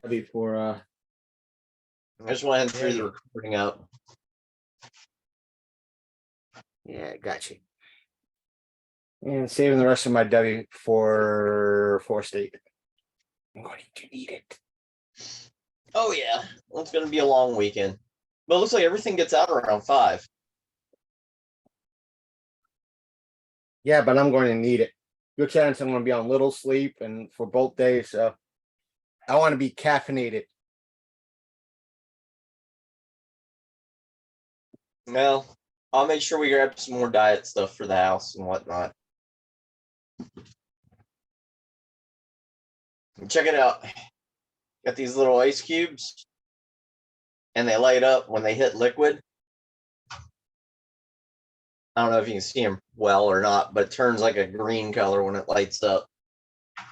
before I just went through the recording up. Yeah, got you. And saving the rest of my W for state. I'm going to eat it. Oh yeah, well, it's gonna be a long weekend. But it looks like everything gets out around 5. Yeah, but I'm going to need it. Good chance I'm going to be on little sleep and for both days. So I want to be caffeinated. Well, I'll make sure we grab some more diet stuff for the house and whatnot. Check it out. Got these little ice cubes, and they light up when they hit liquid. I don't know if you can see them well or not, but it turns like a green color when it lights up.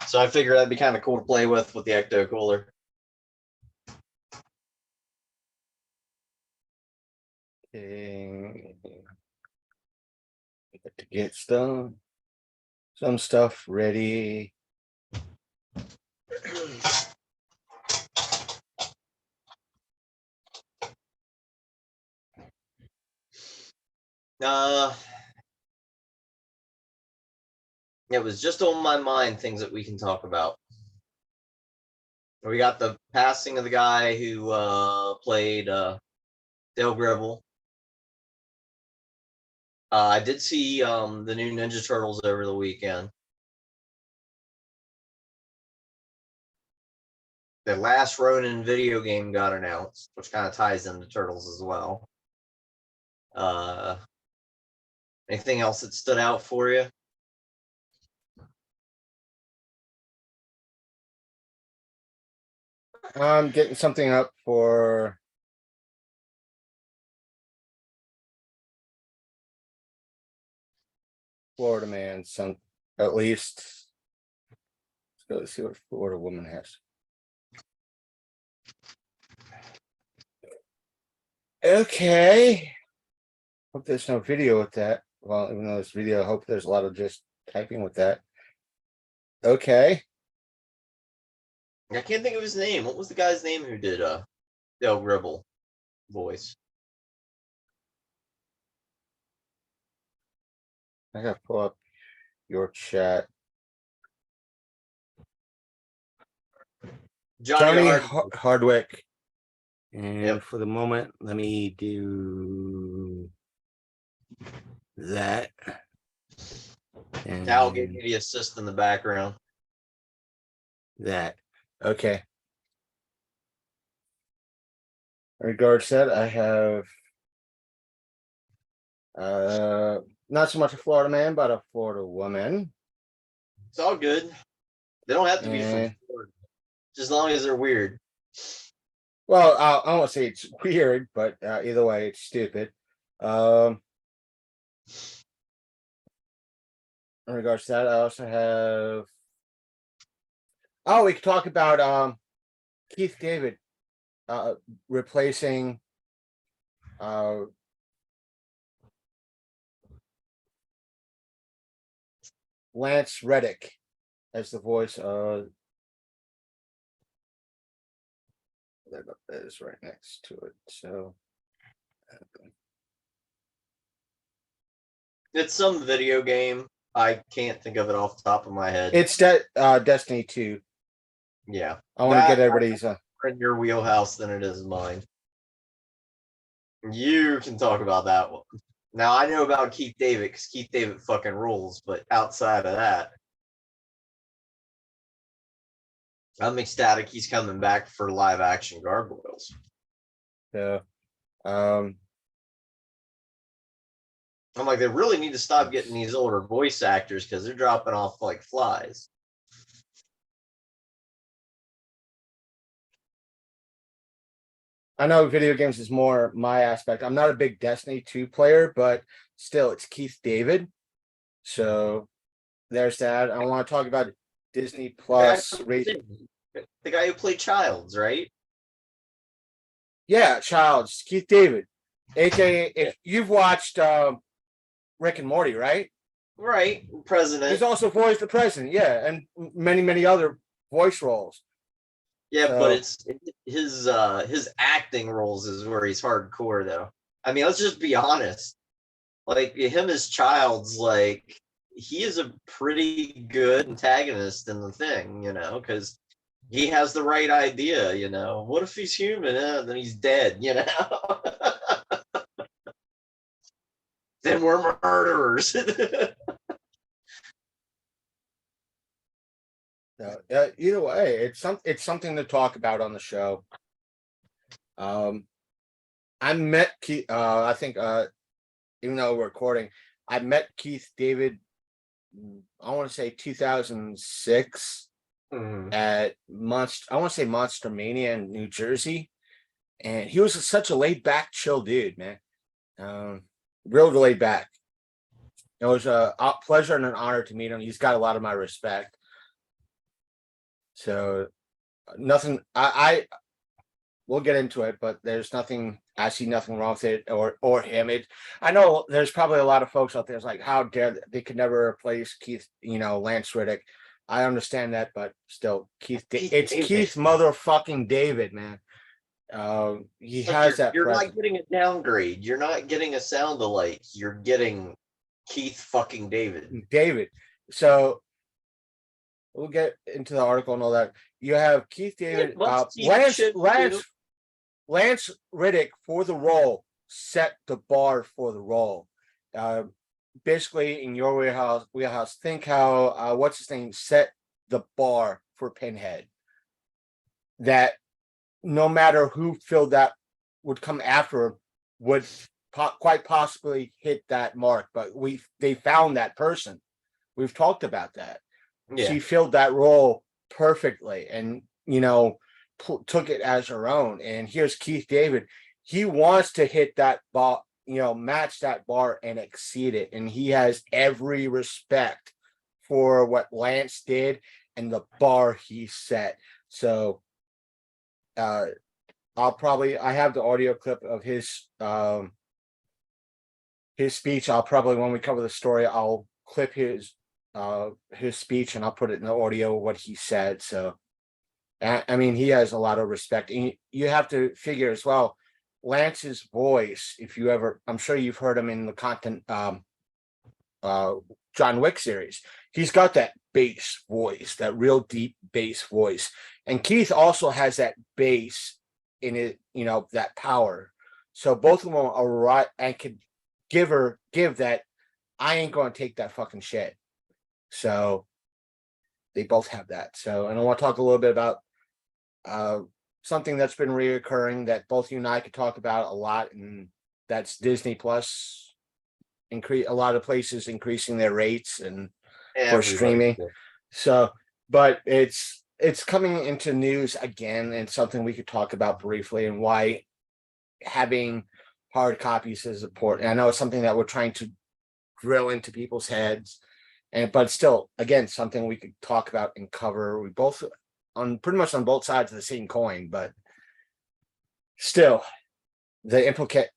So I figured that'd be kind of cool to play with the Ecto Cooler. To get some stuff ready. It was just on my mind things that we can talk about. We got the passing of the guy who played Dale Gribble. I did see the new Ninja Turtles over the weekend. The last Ronin video game got announced, which kind of ties into Turtles as well. Anything else that stood out for you? I'm getting something up for Florida man, some at least. Let's go see what Florida woman has. Okay. Hope there's no video with that. Well, even though there's video, I hope there's a lot of just typing with that. Okay. I can't think of his name. What was the guy's name who did Dale Gribble voice? I gotta pull up your chat. Johnny Hardwick. And for the moment, let me do that. And I'll give you the assist in the background. That. Okay. In regards to that, I have not so much a Florida man, but a Florida woman. It's all good. They don't have to be from Florida, just as long as they're weird. Well, I won't say it's weird, but either way, it's stupid. In regards to that, I also have. Oh, we could talk about Keith David replacing Lance Riddick as the voice of. That is right next to it. So it's some video game. I can't think of it off the top of my head. It's Desntiny 2. Yeah. I want to get everybody's in your wheelhouse than it is mine. You can talk about that one. Now I know about Keith David because Keith David fucking rules, but outside of that, I'm ecstatic he's coming back for live action Gargoyles. Yeah. I'm like, they really need to stop getting these older voice actors because they're dropping off like flies. I know video games is more my aspect. I'm not a big Destiny 2 player, but still, it's Keith David. So there's that. I want to talk about Disney Plus. The guy who played Childs, right? Yeah, Childs. Keith David. A.K.A. if you've watched Rick and Morty, right? Right. President. He's also voiced the president, yeah, and many, many other voice roles. Yeah, but So it's his acting roles is where he's hardcore though. I mean, let's just be honest. Like him as Child's like he is a pretty good antagonist in the thing, because he has the right idea, What if he's human? Then he's dead, Then we're murderers. either way, it's something to talk about on the show. I met Keith. I think even though we're recording, I met Keith David. I want to say 2006 at Monster. I want to say Monster Mania in New Jersey, and he was such a laid back, chill dude, man. Real laid back. It was a pleasure and an honor to meet him. He's got a lot of my respect. So nothing. I we'll get into it, but there's nothing. I see nothing wrong with it or him. I know there's probably a lot of folks out there that's like, how dare they could never replace Keith, Lance Riddick. I understand that, but still, it's David. Keith motherfucking David, man. He has that. You're not getting a downgrade. You're not getting a sound alike. You're getting Keith fucking David. So we'll get into the article and all that. You have Keith David, Lance Riddick for the role set the bar for the role. Basically, in your wheelhouse, think how what's his name set the bar for Pinhead. That no matter who filled that would come after him would quite possibly hit that mark. But they found that person. We've talked about that. Yeah. She filled that role perfectly, and took it as her own. And here's Keith David. He wants to hit that bar, match that bar and exceed it. And he has every respect for what Lance did and the bar he set. So I have the audio clip of his speech. I'll probably, when we cover the story, I'll clip his speech and I'll put it in the audio, what he said. So I mean, he has a lot of respect. And you have to figure as well, Lance's voice, I'm sure you've heard him in the content John Wick series. He's got that bass voice, that real deep bass voice. And Keith also has that bass in it, that power. So both of them are right and could give that, I ain't going to take that fucking shit. So they both have that. So, and I want to talk a little bit about something that's been reoccurring that both you and I could talk about a lot, and that's Disney Plus. A lot of places increasing their rates and for streaming. So, but it's coming into news again, and something we could talk about briefly, and why having hard copies is important. I know it's something that we're trying to drill into people's heads. But still, again, something we could talk about and cover. We both pretty much on both sides of the same coin, but still, the implicate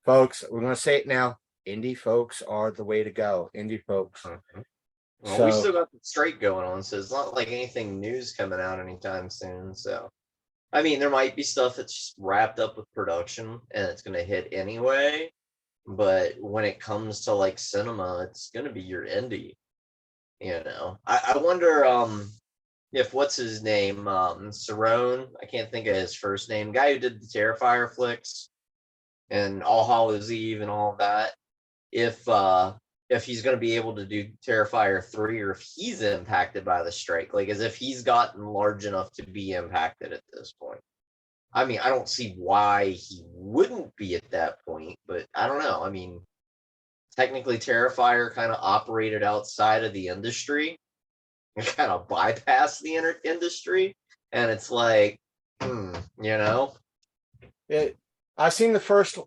folks. We're going to say it now. Indie folks are the way to go. Indie folks. Well, so, we still got the strike going on, so it's not like anything new's coming out anytime soon. So, I mean, there might be stuff that's just wrapped up with production and it's going to hit anyway. But when it comes to like cinema, it's gonna be your indie. I wonder if what's his name, Cerrone, I can't think of his first name, guy who did the Terrifier flicks and All Hallows Eve and all of that, if he's gonna be able to do Terrifier 3, or if he's impacted by the strike, like as if he's gotten large enough to be impacted at this point. I mean, I don't see why he wouldn't be at that point, but I don't know. I mean, technically, Terrifier kind of operated outside of the industry and kind of bypassed the industry. And it's like, I've seen the first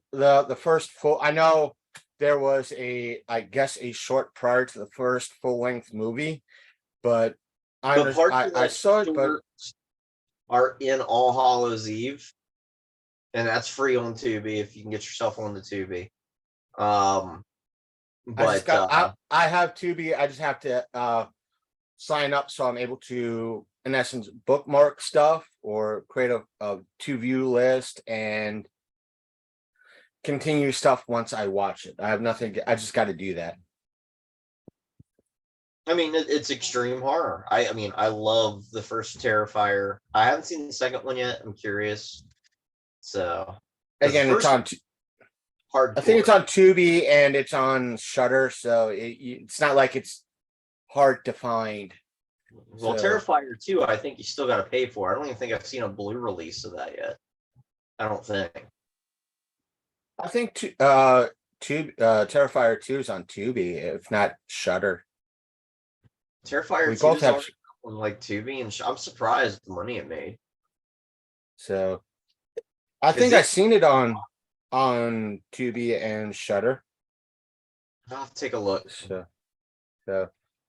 full. I know there was a short prior to the first full length movie, but I saw it, but are in All Hallows Eve, and that's free on Tubi if you can get yourself on the Tubi. I have Tubi. I just have to sign up so I'm able to in essence, bookmark stuff or create a to view list and continue stuff once I watch it. I have nothing. I just got to do that. I mean, it's extreme horror. I mean, I love the first Terrifier. I haven't seen the second one yet. I'm curious. So Again, it's on. Hardcore. I think it's on Tubi and it's on Shudder, so it's not like it's hard to find. Well, so. Terrifier 2, I think you still got to pay for. I don't even think I've seen a blue release of that yet. I don't think. I think Terrifier 2 is on Tubi, if not Shudder. Terrifier 2 both have on like Tubi, and I'm surprised the money it made. So, I think I've seen it on Tubi and Shudder. I'll have to take a look. So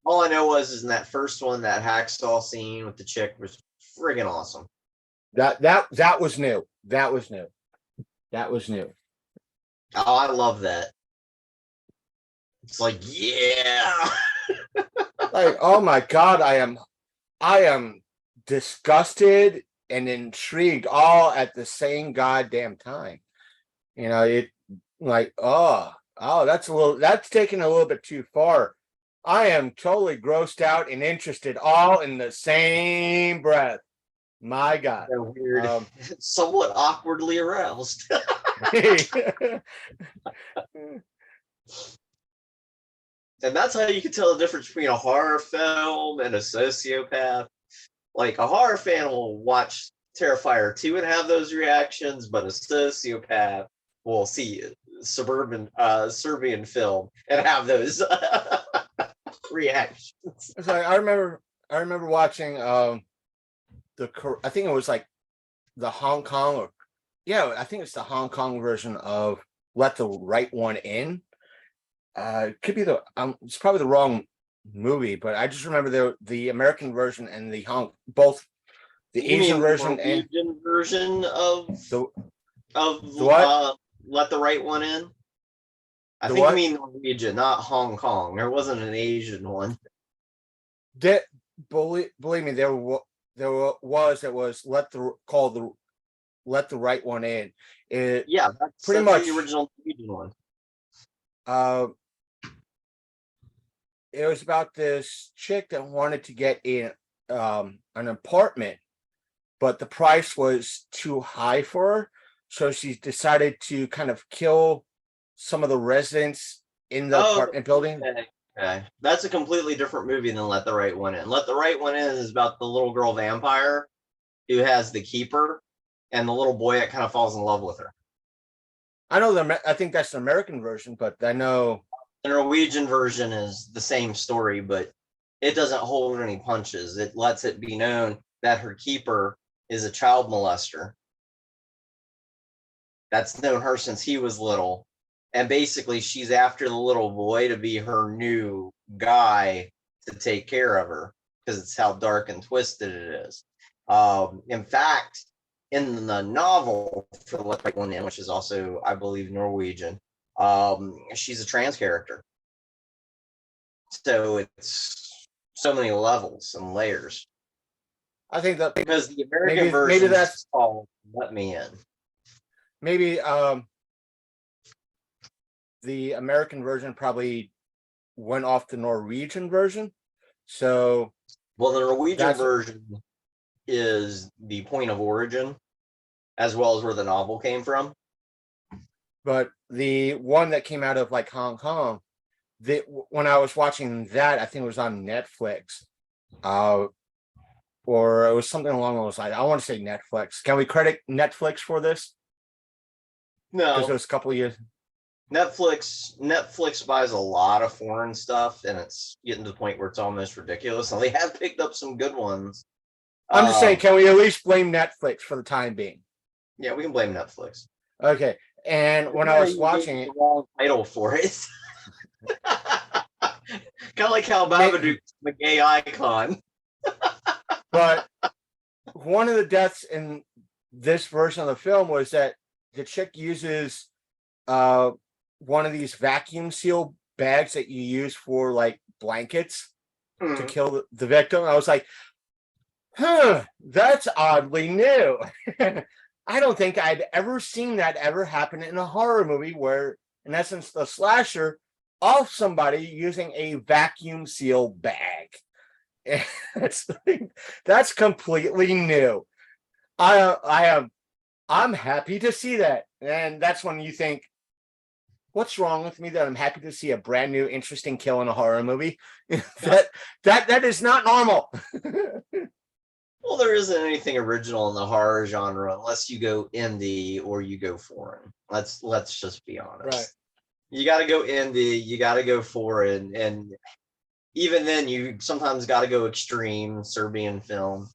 all I know is in that first one, that hacksaw scene with the chick was friggin' awesome. That was new. That was new. Oh, I love that. It's like, yeah. Like, oh my God, I am disgusted and intrigued all at the same goddamn time. You know, it like, oh, that's taking a little bit too far. I am totally grossed out and interested all in the same breath. My God. So weird. Somewhat awkwardly aroused. And that's how you can tell the difference between a horror film and a sociopath. Like, a horror fan will watch Terrifier 2 and have those reactions, but a sociopath will see Serbian film and have those reactions. So I remember watching I think it was like the Hong Kong I think it's the Hong Kong version of Let the Right One In. It could be it's probably the wrong movie, but I just remember the American version and both the Asian version and Asian version of what? Let the Right One In. I think you mean Norwegian, not Hong Kong. There wasn't an Asian one. Believe me, there was Let the Right One In. That's pretty much the original Norwegian one. It was about this chick that wanted to get in an apartment, but the price was too high for her, so she decided to kind of kill some of the residents in the apartment building. Okay. That's a completely different movie than Let the Right One In. Let the Right One In is about the little girl vampire who has the keeper, and the little boy that kind of falls in love with her. I know I think that's the American version, but I know the Norwegian version is the same story, but it doesn't hold any punches. It lets it be known that her keeper is a child molester. That's known her since he was little. And basically, she's after the little boy to be her new guy to take care of her, because it's how dark and twisted it is. In fact, in the novel for Let the Right One In, which is also, I believe, Norwegian, she's a trans character. So it's so many levels and layers. I think that because the American version that's called Let Me In. Maybe the American version probably went off the Norwegian version. So well, the Norwegian version is the point of origin, as well as where the novel came from. But the one that came out of like Hong Kong, when I was watching that, I think it was on Netflix, or it was something along those lines. I want to say Netflix. Can we credit Netflix for this? No, because it was a couple of years. Netflix buys a lot of foreign stuff, and it's getting to the point where it's almost ridiculous. And they have picked up some good ones. I'm just saying, can we at least blame Netflix for the time being? Yeah, we can blame Netflix. Okay. And when I was watching it, the wrong title for it. Kind of like how Babadook's the gay icon. But one of the deaths in this version of the film was that the chick uses one of these vacuum seal bags that you use for like blankets to kill the victim. I was like, That's oddly new. I don't think I'd ever seen that ever happen in a horror movie where, in essence, the slasher off somebody using a vacuum seal bag. That's that's completely new. I am I'm happy to see that, and that's when you think, what's wrong with me that I'm happy to see a brand new interesting kill in a horror movie? That is not normal. Well, there isn't anything original in the horror genre unless you go indie or you go foreign. Let's just be honest. Right. You got to go indie, you got to go foreign, and even then, you sometimes got to go extreme Serbian film.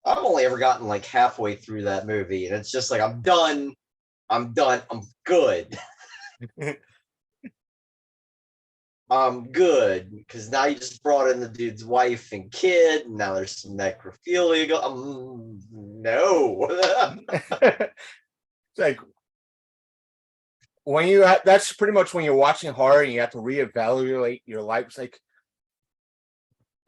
I've only ever gotten like halfway through that movie, and it's just like I'm done, I'm good. I'm good because now you just brought in the dude's wife and kid. And now there's some necrophilia. No. It's like when that's pretty much when you're watching horror and you have to reevaluate your life. It's like,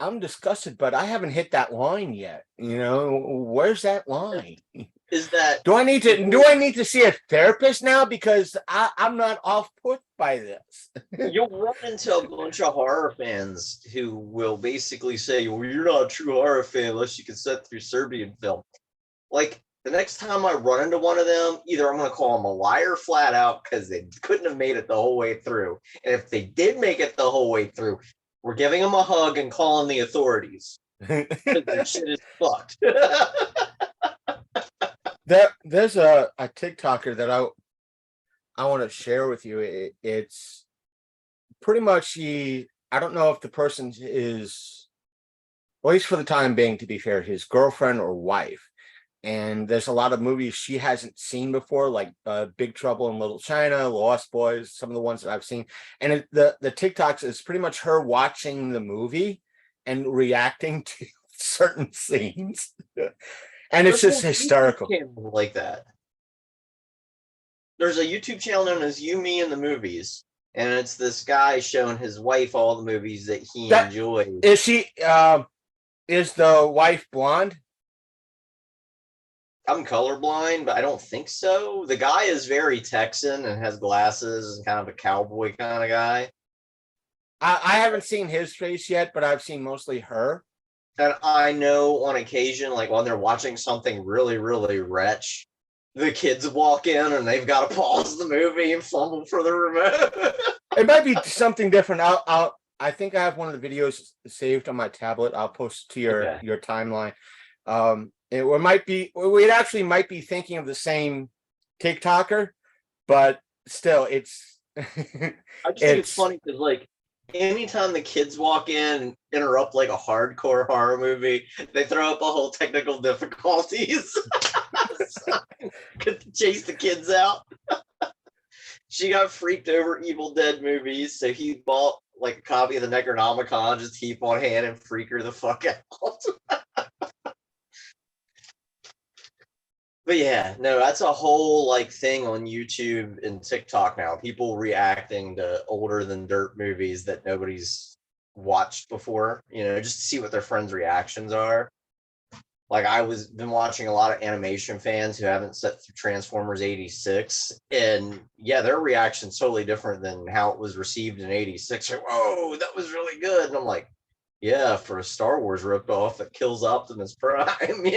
I'm disgusted, but I haven't hit that line yet. Where's that line? Is that do I need to see a therapist now because I'm not off put by this? You'll run into a bunch of horror fans who will basically say, well, you're not a true horror fan unless you can sit through Serbian film. Like, the next time I run into one of them, either I'm going to call them a liar flat out because they couldn't have made it the whole way through. And if they did make it the whole way through, we're giving them a hug and calling the authorities. Their shit is fucked. There's a TikToker that I want to share with you. It's pretty much I don't know if the person is, well, at least for the time being, to be fair, his girlfriend or wife. And there's a lot of movies she hasn't seen before, like Big Trouble in Little China, Lost Boys, some of the ones that I've seen. And the TikToks is pretty much her watching the movie and reacting to certain scenes. And it's just hysterical. Like that. There's a YouTube channel known as You, Me, and the Movies. And it's this guy showing his wife all the movies that he enjoys. Is she, is the wife blonde? I'm colorblind, but I don't think so. The guy is very Texan and has glasses and kind of a cowboy kind of guy. I haven't seen his face yet, but I've seen mostly her. And I know on occasion, like when they're watching something really, really wretch, the kids walk in and they've got to pause the movie and fumble for the remote. It might be something different. I think I have one of the videos saved on my tablet. I'll post to your timeline. We actually might be thinking of the same TikToker, but still, it's. I just think it's funny because, like, anytime the kids walk in and interrupt like a hardcore horror movie, they throw up a whole technical difficulties. Could chase the kids out. She got freaked over Evil Dead movies, so he bought like a copy of the Necronomicon, just keep on hand and freak her the fuck out. But yeah, no, that's a whole like thing on YouTube and TikTok now. People reacting to older than dirt movies that nobody's watched before, just to see what their friends' reactions are. Like been watching a lot of animation fans who haven't sat through Transformers 86, and yeah, their reaction's totally different than how it was received in 86. Like, whoa, that was really good. And I'm like, yeah, for a Star Wars ripoff that kills Optimus Prime,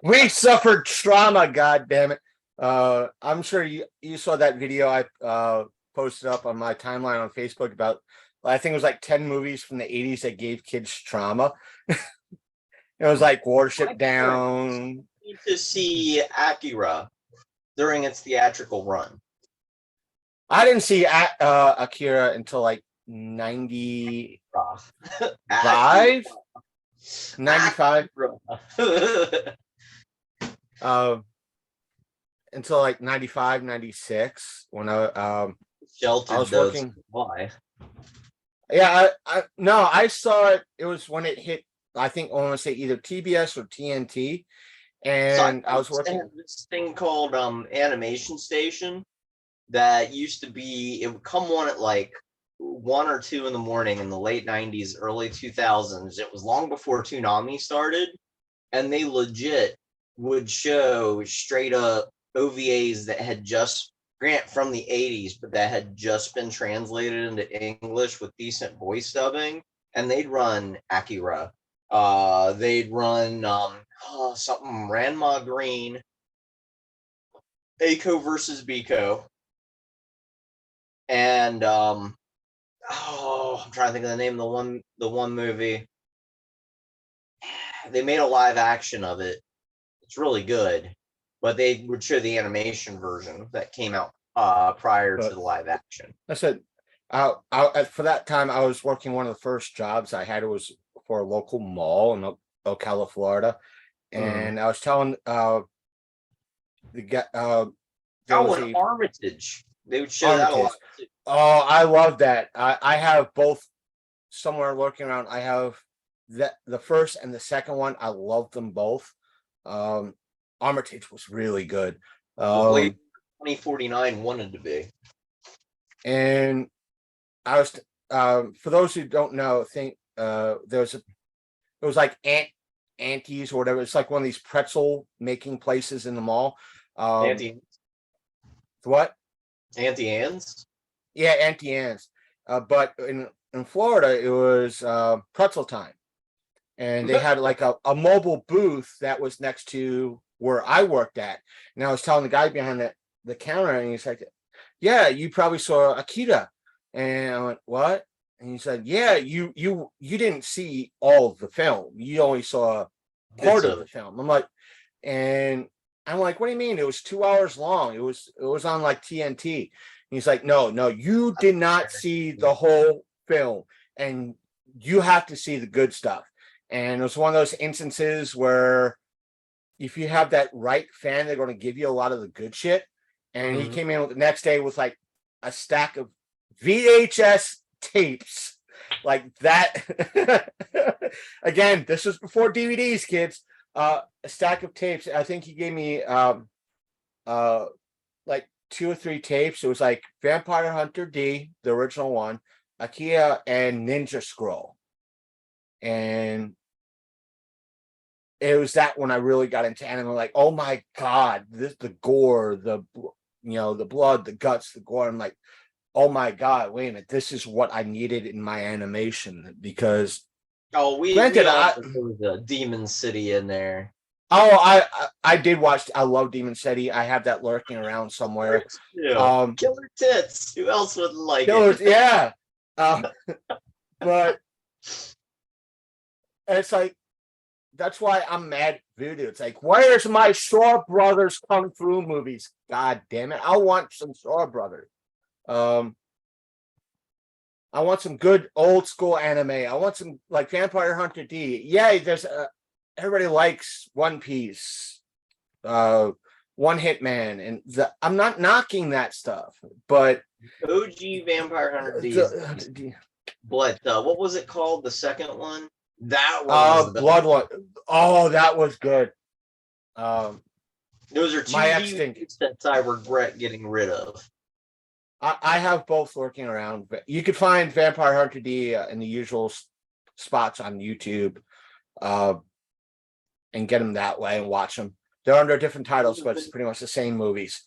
We suffered trauma, god damn it. I'm sure you saw that video I posted up on my timeline on Facebook about, I think it was like 10 movies from the 80s that gave kids trauma. It was like Warship Down. Need to see Akira during its theatrical run. I didn't see Akira until like 95? 95? Until like 95, 96 when I was working. Why? Yeah, I saw it. It was when it hit, I think I want to say either TBS or TNT. And I was working this thing called Animation Station that used to be, it would come on at like 1 or 2 in the morning in the late 90s, early 2000s. It was long before Toonami started, and they legit would show straight up OVAs that had just from the 80s, but that had just been translated into English with decent voice dubbing, and they'd run Akira. They'd run something Ranma Green, A.K.A versus Biko, and I'm trying to think of the name of the one movie. They made a live action of it. It's really good, but they would show the animation version that came out prior to the live action. I said, for that time, I was working one of the first jobs I had. It was for a local mall in Ocala, Florida, and I was telling the guy, in Armitage. They would show that a lot. Oh, I love that. I have both somewhere lurking around. I have the first and the second one. I love them both. Armitage was really good. 2049 wanted to be. And I was for those who don't know, it was like Auntie's or whatever. It's like one of these pretzel making places in the mall. Auntie. What? Auntie Anne's? Yeah, Auntie Anne's. But in Florida, it was Pretzel Time. And they had like a mobile booth that was next to where I worked at. And I was telling the guy behind the counter, and he's like, yeah, you probably saw Akira. And I went, what? And he said, yeah, you didn't see all of the film. You only saw part of the film. I'm like, what do you mean? It was 2 hours long. It was on like TNT. And he's like, no, you did not see the whole film, and you have to see the good stuff. And it was one of those instances where if you have that right fan, they're going to give you a lot of the good shit. And he came in the next day with like a stack of VHS tapes like that. Again, this was before DVDs, kids. A stack of tapes. I think he gave me like 2 or 3 tapes. It was like Vampire Hunter D, the original one, A.K.A, and Ninja Scroll. And it was that when I really got into anime. Like, oh my god, the gore, the blood, the guts, the gore. I'm like, oh my god, wait a minute, this is what I needed in my animation. Because we all there was a Demon City in there. Oh, I did watch. I love Demon City. I have that lurking around somewhere. Killer tits. Who else would like it? Yeah. But it's like, that's why I'm mad at Voodoo. It's like, where's my Shaw Brothers Kung Fu movies? God damn it. I want some Shaw Brothers. I want some good old school anime. I want some like Vampire Hunter D. Yeah, there's everybody likes One Piece, One Hit Man, and I'm not knocking that stuff, but OG Vampire Hunter D. But what was it called? The second one? That was Blood one. Oh, that was good. Those are 2 DVDs that I regret getting rid of. I have both lurking around. You could find Vampire Hunter D in the usual spots on YouTube, and get them that way and watch them. They're under different titles, but it's pretty much the same movies.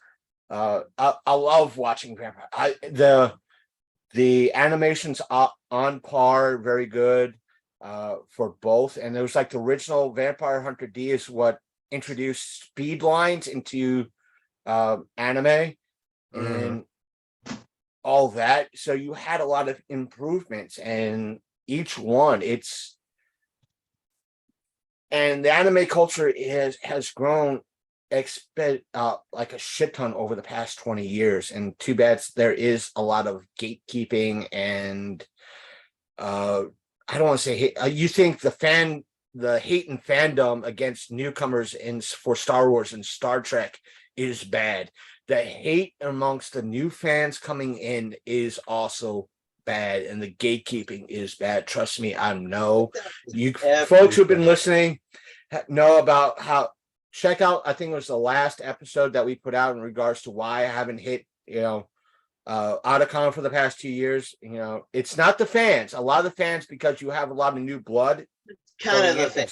I love watching Vampire. The animation's on par, very good for both. And there was like the original Vampire Hunter D is what introduced speed lines into anime and all that. So you had a lot of improvements, and each one and the anime culture has grown like a shit ton over the past 20 years. And too bad there is a lot of gatekeeping and I don't want to say hate. You think the hate and fandom against newcomers for Star Wars and Star Trek is bad. The hate amongst the new fans coming in is also bad, and the gatekeeping is bad. Trust me, I know. You folks who've been listening know about how. Check out, I think it was the last episode that we put out in regards to why I haven't hit, Otacon for the past 2 years. You know, it's not the fans. A lot of the fans, because you have a lot of new blood. Kind of the thing.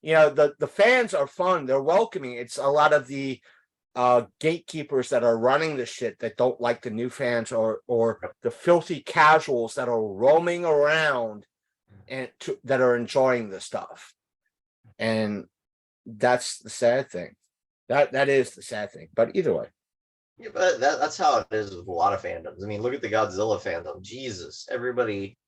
The fans are fun. They're welcoming. It's a lot of the gatekeepers that are running the shit that don't like the new fans, or the filthy casuals that are roaming around and that are enjoying the stuff. And that's the sad thing. That is the sad thing. But either way. Yeah, but that's how it is with a lot of fandoms. I mean, look at the Godzilla fandom. Jesus, everybody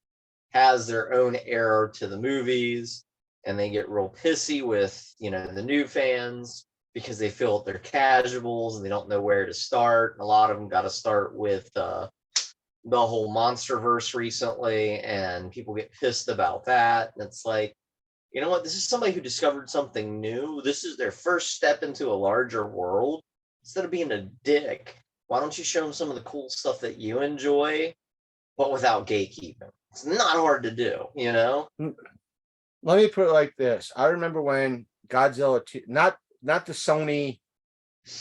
has their own error to the movies, and they get real pissy with, the new fans because they feel they're casuals and they don't know where to start. And a lot of them got to start with the whole MonsterVerse recently, and people get pissed about that. And it's like, you know what? This is somebody who discovered something new. This is their first step into a larger world. Instead of being a dick, why don't you show them some of the cool stuff that you enjoy, but without gatekeeping? It's not hard to do, Let me put it like this. I remember when Godzilla 2, not the Sony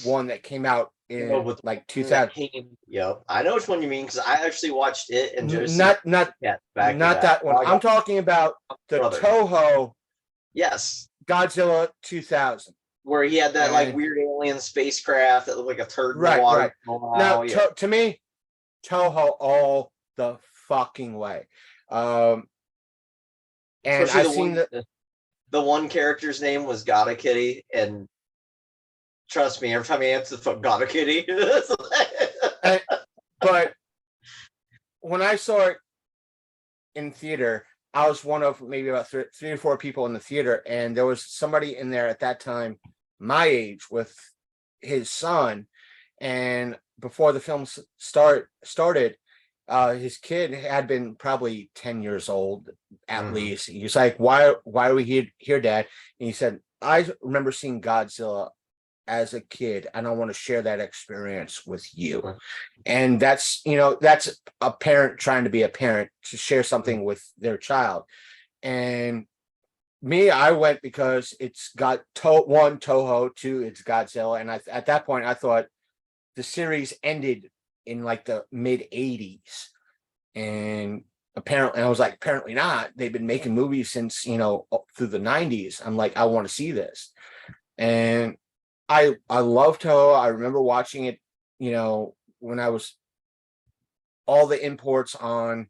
one that came out in with like 2000. Yep, I know which one you mean, because I actually watched it and Josie. Not that one. I'm talking about the Toho. Yes, Godzilla 2000. Where he had that weird alien spacecraft that looked like a turd in the water. Right. Now, to me, Toho all the fucking way. And I've seen the one character's name was Gotta Kitty, and trust me, every time he answers the phone, Gotta Kitty. But when I saw it in theater, I was one of maybe about three or four people in the theater, and there was somebody in there at that time my age with his son, and before the film started, his kid had been probably 10 years old at least. He's like, why are we here, Dad? And he said, I remember seeing Godzilla as a kid, and I want to share that experience with you. And that's a parent trying to be a parent, to share something with their child. And me, I went because it's got one, Toho, two, it's Godzilla. And at that point, I thought the series ended in like the mid 80s. And apparently, I was like, apparently not. They've been making movies since, through the 90s. I'm like, I want to see this. And I love Toho. I remember watching it, when I was all the imports on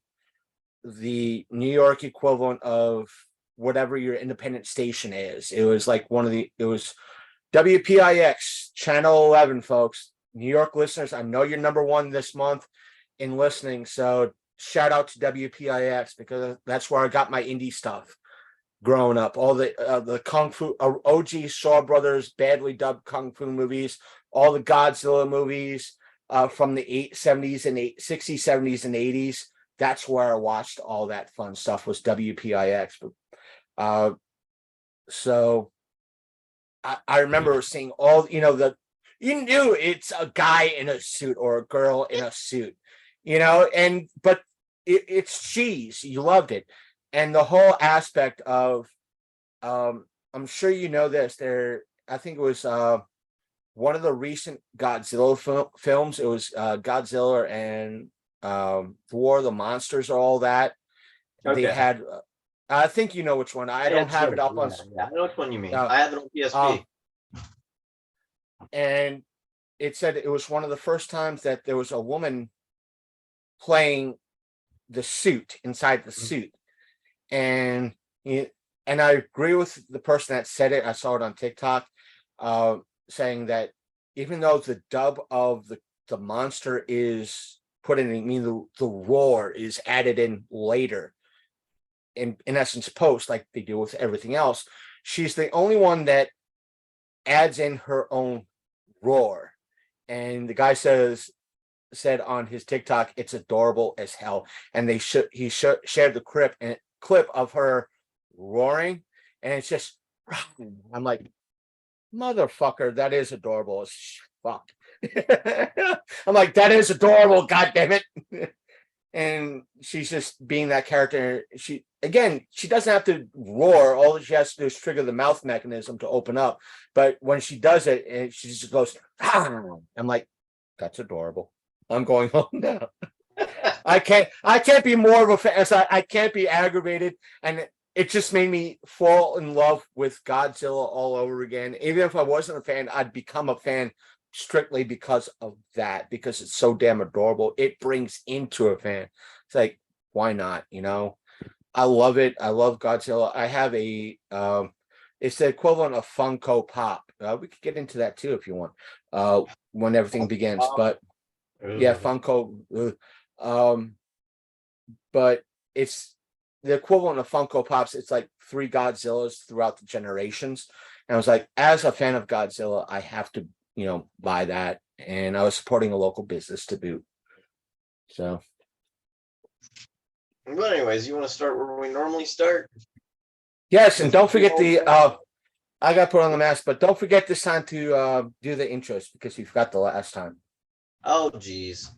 the New York equivalent of whatever your independent station is. It was like it was WPIX channel 11, folks. New York listeners, I know you're number one this month in listening. So shout out to WPIX, because that's where I got my indie stuff growing up. All the Kung Fu, OG Shaw Brothers, badly dubbed Kung Fu movies, all the Godzilla movies from the 70s and 60s, 70s, and 80s. That's where I watched all that fun stuff, was WPIX. So I remember seeing all, you knew it's a guy in a suit or a girl in a suit, but it's cheese. You loved it. And the whole aspect of, I'm sure you know this, I think it was one of the recent Godzilla films. It was Godzilla and War of the Monsters, or all that. Okay. They had, I think you know which one. I don't have it up on. Yeah, I know which one you mean. I have it on PSP. And it said it was one of the first times that there was a woman playing the suit, inside the suit. And I agree with the person that said it. I saw it on TikTok, saying that even though the dub of the monster is put in, the roar is added in later, in essence post, like they do with everything else, she's the only one that adds in her own roar. And the guy said on his TikTok, it's adorable as hell. And he shared the clip of her roaring, and it's just, I'm like, motherfucker, that is adorable as fuck. I'm like, that is adorable, god damn it. And she's just being that character. She doesn't have to roar. All she has to do is trigger the mouth mechanism to open up. But when she does it, and she just goes, ah! I'm like, That's adorable. I'm going home now. I can't be more of a fan. I can't be aggravated, and it just made me fall in love with Godzilla all over again. Even if I wasn't a fan, I'd become a fan strictly because of that, because it's so damn adorable. It brings into a fan. It's like, why not? I love it. I love Godzilla. I have a it's the equivalent of Funko Pop. We could get into that too if you want. When everything begins, but yeah, Funko. But it's the equivalent of Funko Pops. It's like 3 Godzillas throughout the generations. And I was like, as a fan of Godzilla, I have to, buy that. And I was supporting a local business to boot. So. But anyways, you want to start where we normally start? Yes, and don't forget I got put on the mask, but don't forget this time to do the intros because you forgot the last time. Oh, geez.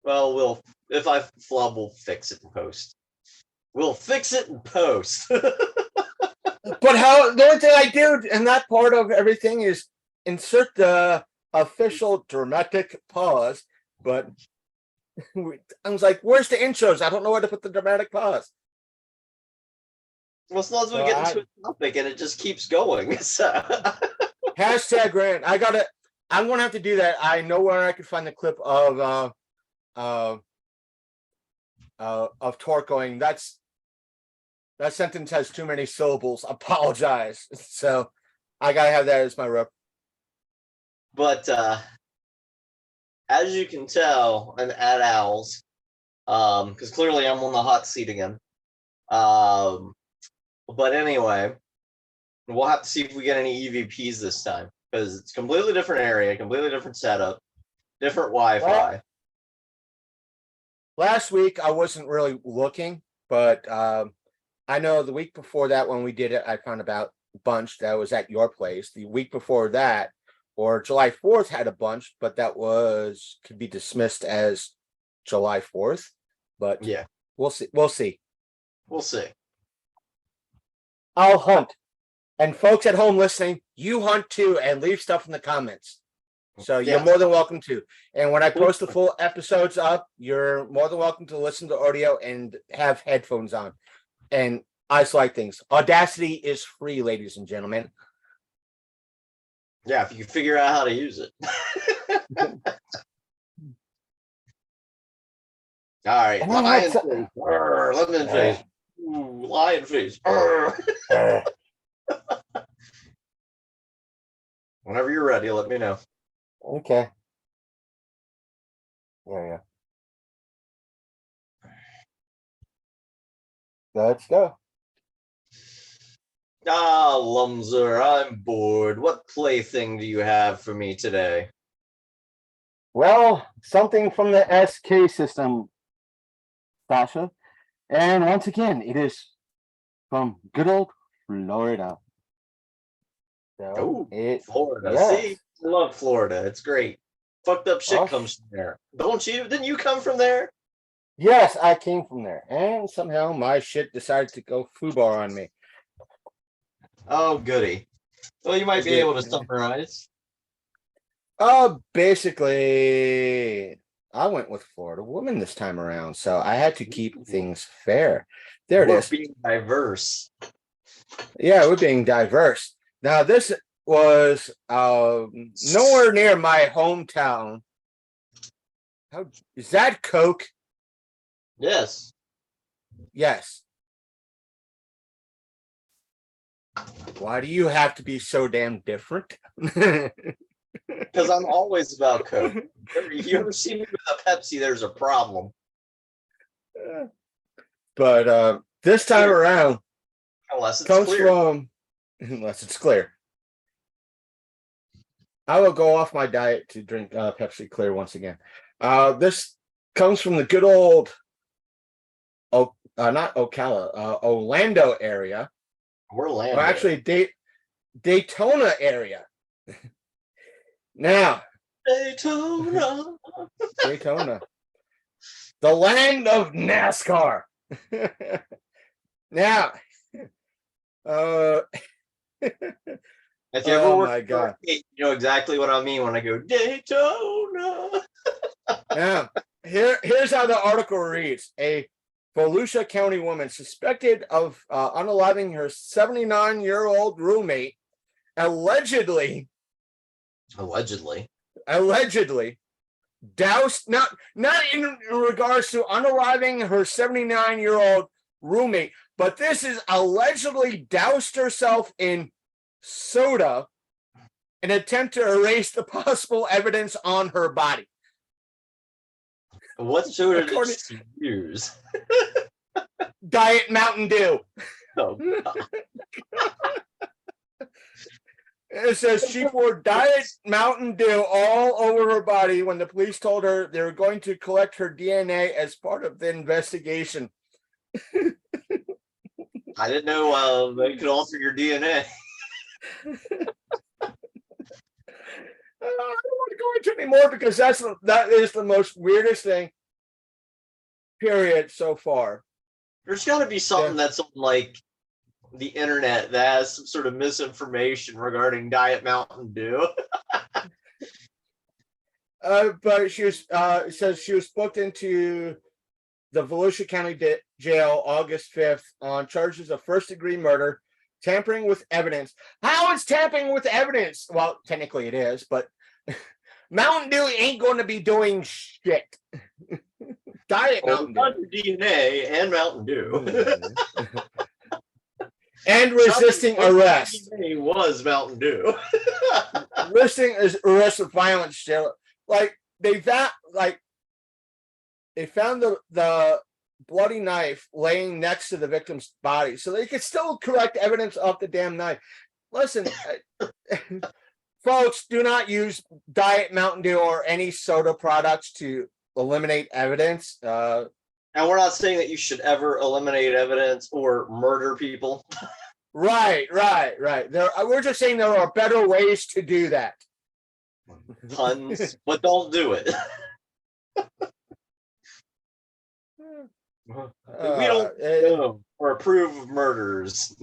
Well, if I flub, we'll fix it in post. We'll fix it in post. But the only thing I do in that part of everything is insert the official dramatic pause. But I was like, where's the intros? I don't know where to put the dramatic pause. Well, as long as we get into a topic and it just keeps going. So. Hashtag rant. I'm gonna have to do that. I know where I can find the clip of Torque going, that sentence has too many syllables. Apologize. So I gotta have that as my rep. But as you can tell, I'm at Owls. Because clearly I'm on the hot seat again. But anyway, we'll have to see if we get any EVPs this time. Because it's a completely different area, completely different setup, different Wi-Fi. Well, last week I wasn't really looking, but I know the week before that when we did it, I found about a bunch that was at your place. The week before that, or July 4th, had a bunch, but that could be dismissed as July 4th. But yeah, we'll see. We'll see. We'll see. I'll hunt. And folks at home listening, you hunt too and leave stuff in the comments. So you're more than welcome to. And when I post the full episodes up, you're more than welcome to listen to audio and have headphones on and isolate things. Audacity is free, ladies and gentlemen. Yeah, if you figure out how to use it. All right, lion face. Lemon face. Ooh, lion face. Whenever you're ready, let me know. Okay. Yeah. Let's go. Lumser, I'm bored. What plaything do you have for me today? Well, something from the SK system, Sasha. And once again, it is from good old Florida. So, Florida. Yes. See, I love Florida. It's great. Fucked up shit comes from there. Don't you? Didn't you come from there? Yes, I came from there. And somehow my shit decided to go foobar on me. Oh, goody. Well, you might be able to summarize. Basically, I went with Florida woman this time around, so I had to keep things fair. There it is. We're being diverse. Yeah, we're being diverse. Now, this was nowhere near my hometown. How is that Coke? Yes. Yes. Why do you have to be so damn different? Because I'm always about Coke. You ever see me with a Pepsi, there's a problem. But this time around, unless it's comes clear. from, unless it's clear. I will go off my diet to drink Pepsi Clear once again. This comes from the good old, not Ocala, Orlando area. Orlando. Well, actually, Daytona area. Now, Daytona, the land of NASCAR. Now, if you ever oh work my God, you know exactly what I mean when I go Daytona. Now, here's how the article reads. A Volusia County woman suspected of unaliving her 79-year-old roommate allegedly doused, not in regards to unaliving her 79-year-old roommate, but this is allegedly doused herself in soda in an attempt to erase the possible evidence on her body. What soda did she use? Diet Mountain Dew. Oh, God. It says she poured Diet Mountain Dew all over her body when the police told her they were going to collect her DNA as part of the investigation. I didn't know they could alter your DNA. I don't want to go into it anymore because that is the most weirdest thing. Period. So far, There's got to be something that's on like the internet that has some sort of misinformation regarding Diet Mountain Dew. But she was says she was booked into the Volusia County Jail August 5th on charges of first-degree murder, tampering with evidence. How is tampering with evidence? Well, technically it is, but Mountain Dew ain't going to be doing shit. Diet Mountain Dew. DNA and Mountain Dew. And resisting arrest. DNA was Mountain Dew. Resisting arrest of violence. Like they found the bloody knife laying next to the victim's body, so they could still collect evidence of the damn knife. Listen, folks, do not use Diet Mountain Dew or any soda products to eliminate evidence. And we're not saying that you should ever eliminate evidence or murder people. Right. We're just saying there are better ways to do that. Tons, but don't do it. We don't know or approve of murders.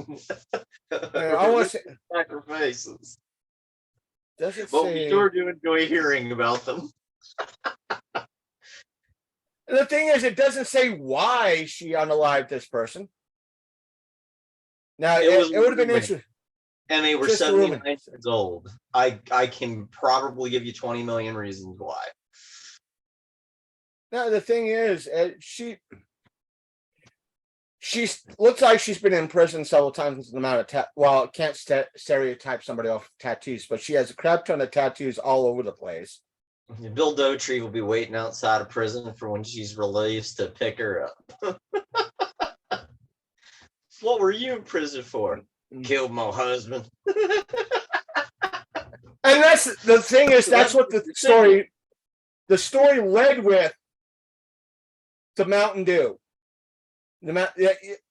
I want to say sacrifices. Doesn't but say... we sure do enjoy hearing about them. The thing is, it doesn't say why she unalived this person. Now, it would have been interesting. And they were 79 years old. I can probably give you 20 million reasons why. Now, the thing is, she looks like she's been in prison several times with the amount of well, can't stereotype somebody off tattoos, but she has a crap ton of tattoos all over the place. Bill Dotree will be waiting outside of prison for when she's released to pick her up. What were you in prison for? Killed my husband. And that's the thing is, that's what the story led with the Mountain Dew.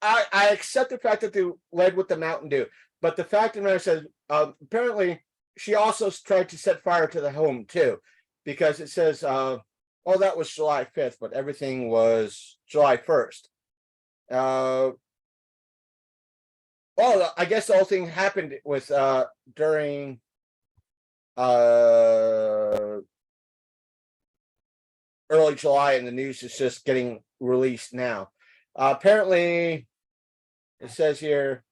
I accept the fact that they led with the Mountain Dew, but the fact of the matter says apparently she also tried to set fire to the home too, because it says, that was July 5th, but everything was July 1st. Well, I guess the whole thing happened with during early July, and the news is just getting released now. Apparently, it says here,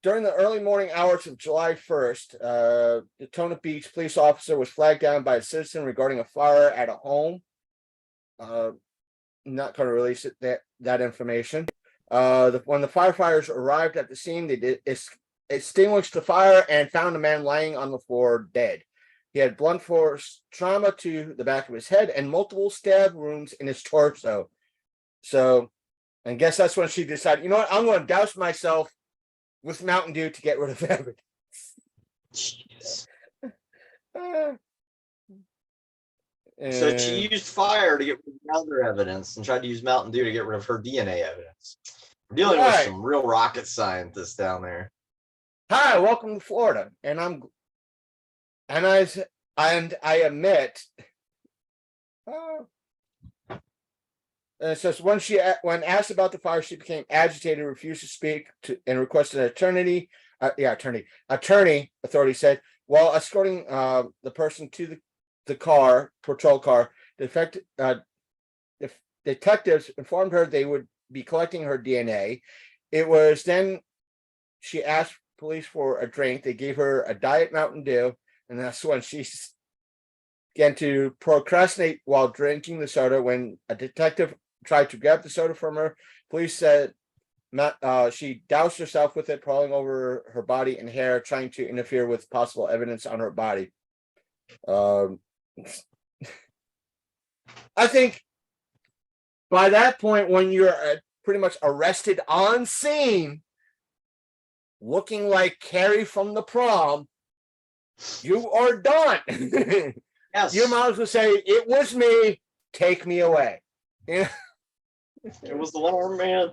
during the early morning hours of July 1st, Daytona Beach police officer was flagged down by a citizen regarding a fire at a home. Not going to release that information. When the firefighters arrived at the scene, they extinguished the fire and found a man lying on the floor dead. He had blunt force trauma to the back of his head and multiple stab wounds in his torso. So, I guess that's when she decided, you know what, I'm going to douse myself with Mountain Dew to get rid of evidence. Jeez. So she used fire to get rid of other evidence and tried to use Mountain Dew to get rid of her DNA evidence. We're dealing with some real rocket scientists down there. Hi, welcome to Florida, and I admit. And it says when asked about the fire, she became agitated, refused to speak, and requested an attorney. Authority said, while escorting the person to the patrol car, if detectives informed her they would be collecting her DNA. It was then she asked police for a drink. They gave her a Diet Mountain Dew, and that's when she began to procrastinate while drinking the soda. When a detective tried to grab the soda from her, police said she doused herself with it, crawling over her body and hair, trying to interfere with possible evidence on her body. I think by that point, when you're pretty much arrested on scene, looking like Carrie from the prom, you are done. Yes. You might as well say, "It was me. Take me away." It was the one-armed man.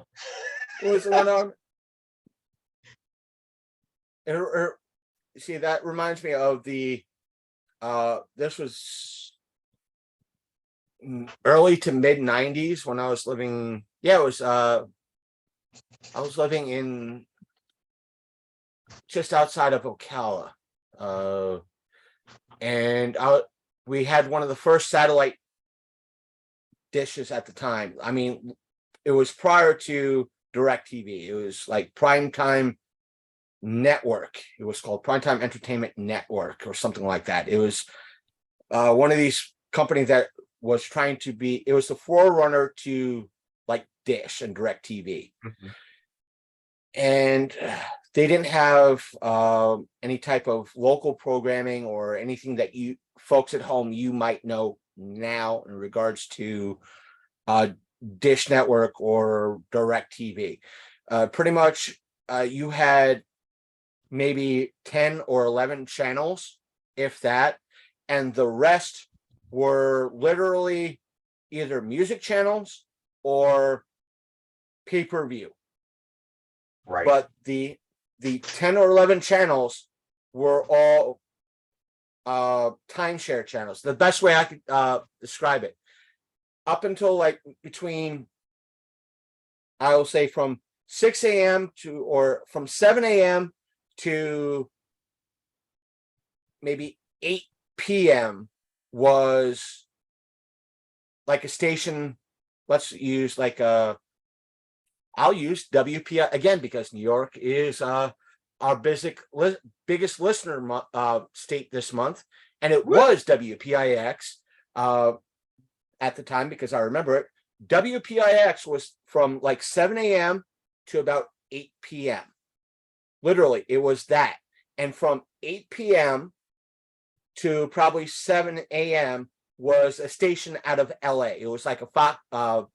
It was the one on. See, that reminds me of the. This was early to mid '90s when I was living. Yeah, it was. I was living in just outside of Ocala, and we had one of the first satellite dishes at the time. I mean, it was prior to DirecTV. It was like Primetime Network. It was called Primetime Entertainment Network or something like that. It was one of these companies that was trying to be. It was the forerunner to like Dish and DirecTV, and they didn't have any type of local programming or anything that you folks at home you might know now in regards to Dish Network or DirecTV. Pretty much, you had maybe 10 or 11 channels, if that, and the rest were literally either music channels or pay-per-view. Right. But the 10 or 11 channels were all timeshare channels. The best way I could describe it, up until like between, I will say from 6 a.m. to, or from 7 a.m. to maybe 8 p.m. was like a station. Let's use like I'll use WPI again because New York is our biggest listener state this month, and it was WPIX at the time because I remember it. WPIX was from like 7 a.m. to about 8 p.m. Literally, it was that, and from 8 p.m. to probably 7 a.m. was a station out of LA. It was like a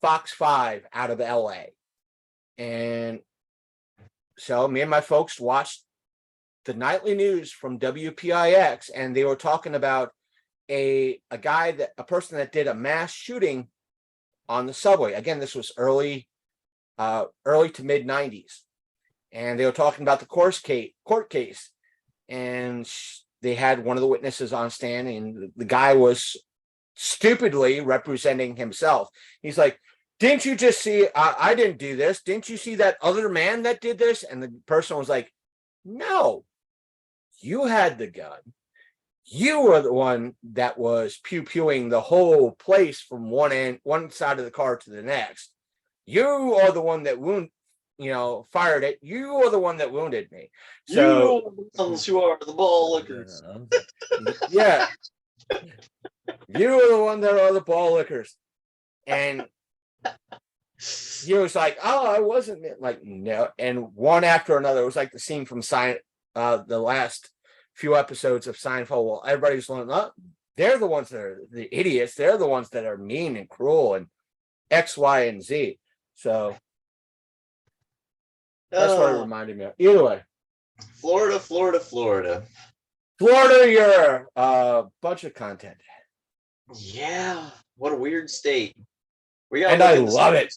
Fox 5 out of LA. And so me and my folks watched the nightly news from WPIX, and they were talking about a person that did a mass shooting on the subway. Again, this was early to mid 90s. And they were talking about the court case. And they had one of the witnesses on stand, and the guy was stupidly representing himself. He's like, "Didn't you just see, I didn't do this. Didn't you see that other man that did this?" And the person was like, "No, you had the gun. You were the one that was pew-pewing the whole place from one side of the car to the next. You are the one that fired it. You are the one that wounded me." So you are the ball lickers. Yeah. You are the one that are the ball lickers. And he was like, "Oh, I wasn't." Like, no. And one after another, it was like the scene from the last few episodes of Seinfeld. Well, everybody's like, "Oh, they're the ones that are the idiots. They're the ones that are mean and cruel and X, Y, and Z." So that's what it reminded me of. Either way. Florida. You're a bunch of content. Yeah. What a weird state. And I love it.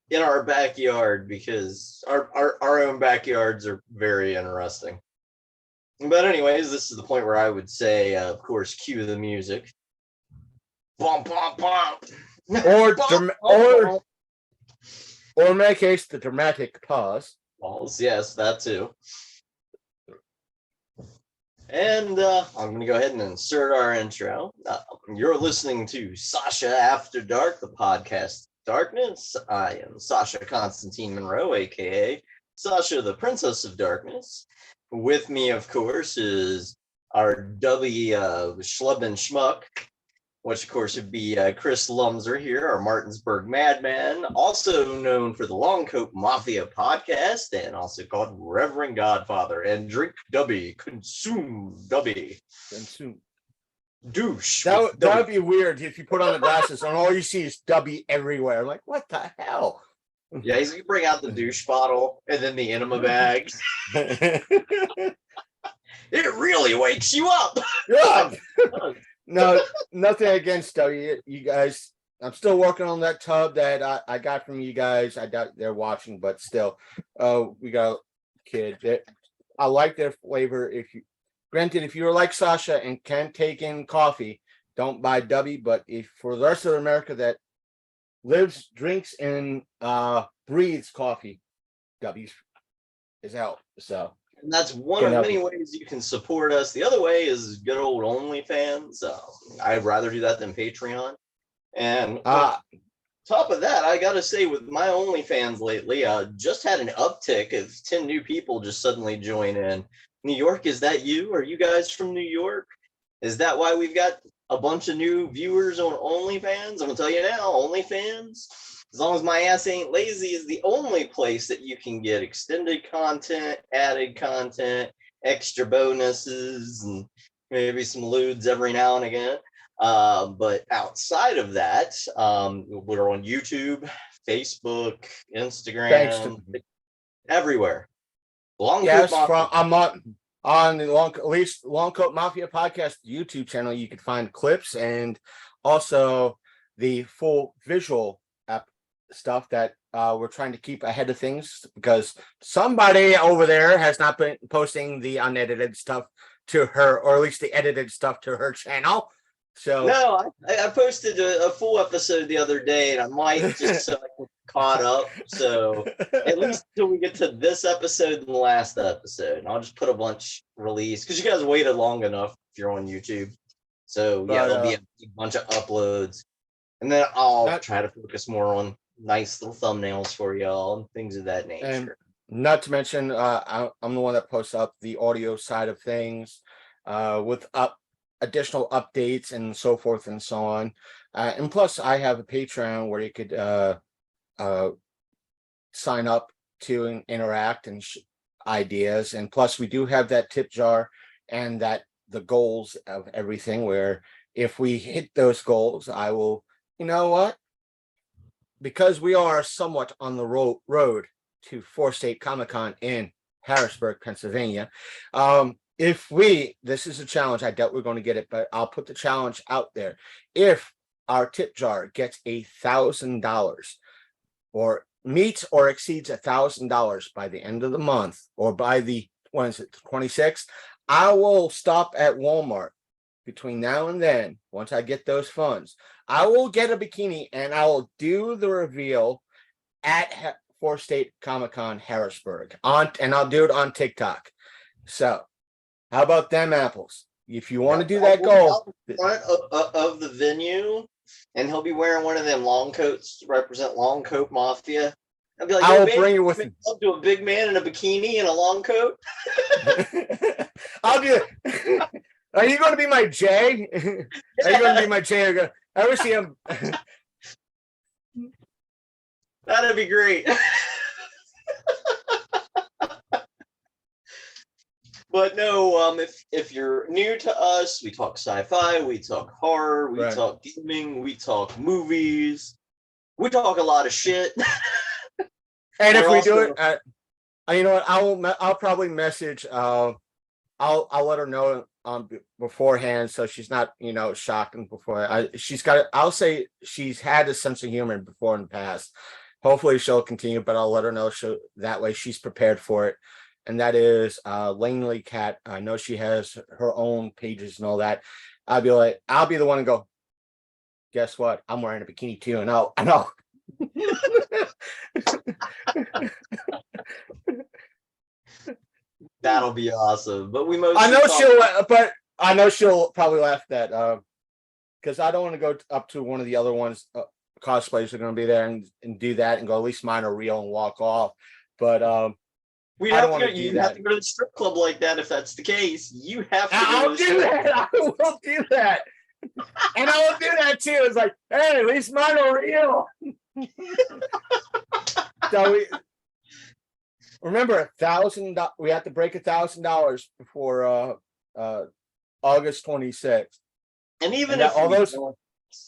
In our backyard, because our own backyards are very interesting. But anyways, this is the point where I would say, of course, cue the music. Bump, bump, bump. Or in my case, the dramatic pause. Balls, yes, that too. And I'm going to go ahead and insert our intro. You're listening to Sasha After Dark, the podcast Darkness. I am Sasha Constantine Monroe, a.k.a. Sasha, the Princess of Darkness. With me, of course, is our W Schlub and Schmuck, which of course would be Chris Lumser here, our Martinsburg Madman, also known for the Longcoat Mafia podcast, and also called Reverend Godfather. And drink Dubby, consume Dubby. Consume. Douche. That would be weird if you put on the glasses and all you see is Dubby everywhere. I'm like, what the hell? Yeah, he's gonna bring out the douche bottle and then the enema bag. It really wakes you up. Yeah. No, nothing against W. You guys, I'm still working on that tub that I got from you guys. I doubt they're watching, but still, we got a kid that I like their flavor. Granted, if you're like Sasha and can't take in coffee, don't buy W. But if for the rest of America that lives, drinks, and breathes coffee, W is out. So. And that's one of many ways you can support us. The other way is good old OnlyFans. I'd rather do that than Patreon. And on top of that, I got to say, with my OnlyFans lately, just had an uptick of 10 new people just suddenly join in. New York, is that you? Are you guys from New York? Is that why we've got a bunch of new viewers on OnlyFans? I'm going to tell you now, OnlyFans, as long as my ass ain't lazy, is the only place that you can get extended content, added content, extra bonuses, and maybe some lewds every now and again. But outside of that, we're on YouTube, Facebook, Instagram, everywhere. I'm on the Longcoat Mafia podcast YouTube channel. You can find clips and also the full visual stuff that we're trying to keep ahead of things because somebody over there has not been posting the unedited stuff to her, or at least the edited stuff to her channel. So no, I posted a full episode the other day, and I might just so I can caught up. So at least until we get to this episode and the last episode, and I'll just put a bunch release because you guys waited long enough if you're on YouTube. So yeah, there'll be a bunch of uploads, and then I'll try to focus more on nice little thumbnails for y'all and things of that nature. And not to mention, I'm the one that posts up the audio side of things with additional updates and so forth and so on. And plus, I have a Patreon where you could sign up to and interact and ideas. And plus, we do have that tip jar and that the goals of everything, where if we hit those goals, I will, you know what? Because we are somewhat on the road to 4-State Comic-Con in Harrisburg, Pennsylvania. This is a challenge. I doubt we're going to get it, but I'll put the challenge out there. If our tip jar gets $1,000 or meets or exceeds $1,000 by the end of the month, or by the 26th, I will stop at Walmart between now and then. Once I get those funds, I will get a bikini and I will do the reveal at 4-State Comic-Con Harrisburg and I'll do it on TikTok. So how about them apples? If you want to do that goal, front of the venue, and he'll be wearing one of them long coats to represent Long Coat Mafia. I'll be like, I will bring you with me. I'll do a big man in a bikini and a long coat. I'll do it. Are you going to be my Jay? Are you going to be my Jay? I ever see him? That'd be great. But no, if you're new to us, we talk sci-fi, we talk horror, we talk gaming, we talk movies, we talk a lot of shit. And if we do it, you know what? I'll probably message. I'll let her know beforehand, so she's not, shocked before. I'll say she's had a sense of humor before in the past. Hopefully she'll continue, but I'll let her know that way she's prepared for it. And that is Langley Cat. I know she has her own pages and all that. I'll be the one to go, guess what? I'm wearing a bikini too, and I'll That'll be awesome. But I know she'll probably laugh at that because I don't want to go up to one of the other ones. Cosplayers are going to be there and do that and go, at least mine are real, and walk off. But you have to go to the strip club like that if that's the case. You have to. I'll do that. I will do that. And I will do that too. It's like, hey, at least mine are real. So remember, $1,000. We have to break $1,000 before August 26th. And even if all those,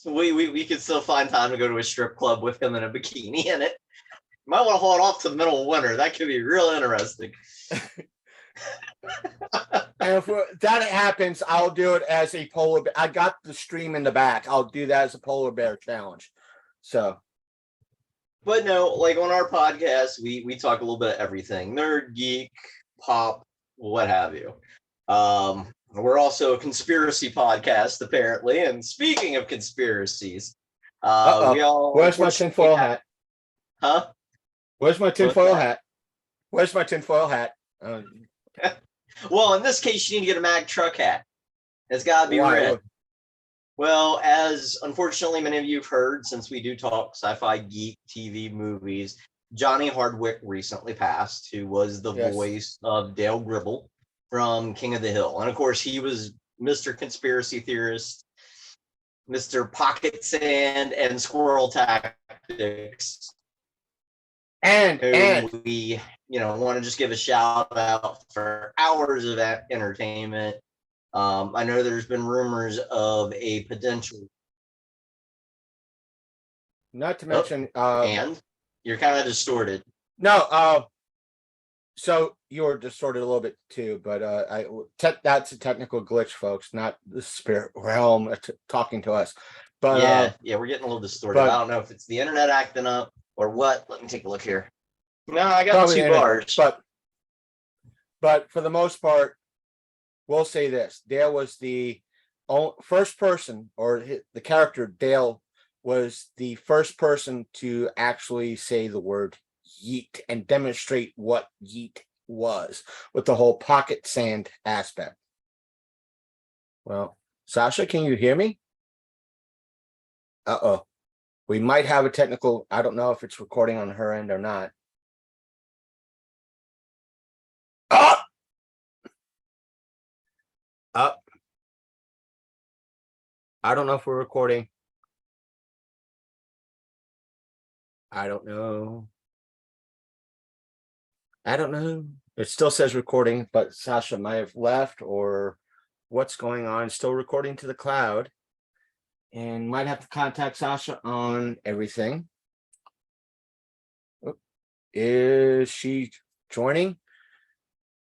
we could still find time to go to a strip club with him in a bikini in it. You might want to hold off to the middle of winter. That could be real interesting. And if that happens, I'll do it as a polar bear. I got the stream in the back. I'll do that as a polar bear challenge. So, but no, like on our podcast, we talk a little bit of everything: nerd, geek, pop, what have you. We're also a conspiracy podcast, apparently. And speaking of conspiracies, where's my tinfoil hat? Huh? Where's my tinfoil hat? Where's my tinfoil hat? Well, in this case, you need to get a Mag Truck hat. It's got to be red. Well, as unfortunately many of you have heard, since we do talk sci-fi, geek, TV, movies, Johnny Hardwick recently passed, who was the voice of Dale Gribble from King of the Hill. And of course, he was Mr. Conspiracy Theorist, Mr. Pocket Sand and Squirrel Tactics. And we, want to just give a shout out for hours of that entertainment. I know there's been rumors of a potential. Not to mention, and you're kind of distorted. No, so you're distorted a little bit too, but that's a technical glitch, folks, not the spirit realm talking to us. But yeah, we're getting a little distorted. I don't know if it's the internet acting up or what. Let me take a look here. No, I got 2 bars. But for the most part, we'll say this: Dale was the first person, or the character Dale was the first person to actually say the word yeet and demonstrate what yeet was with the whole pocket sand aspect. Well, Sasha, can you hear me? We might have a technical. I don't know if it's recording on her end or not. Up. I don't know if we're recording. I don't know. It still says recording, but Sasha might have left, or what's going on. Still recording to the cloud, and might have to contact Sasha on everything. Is she joining?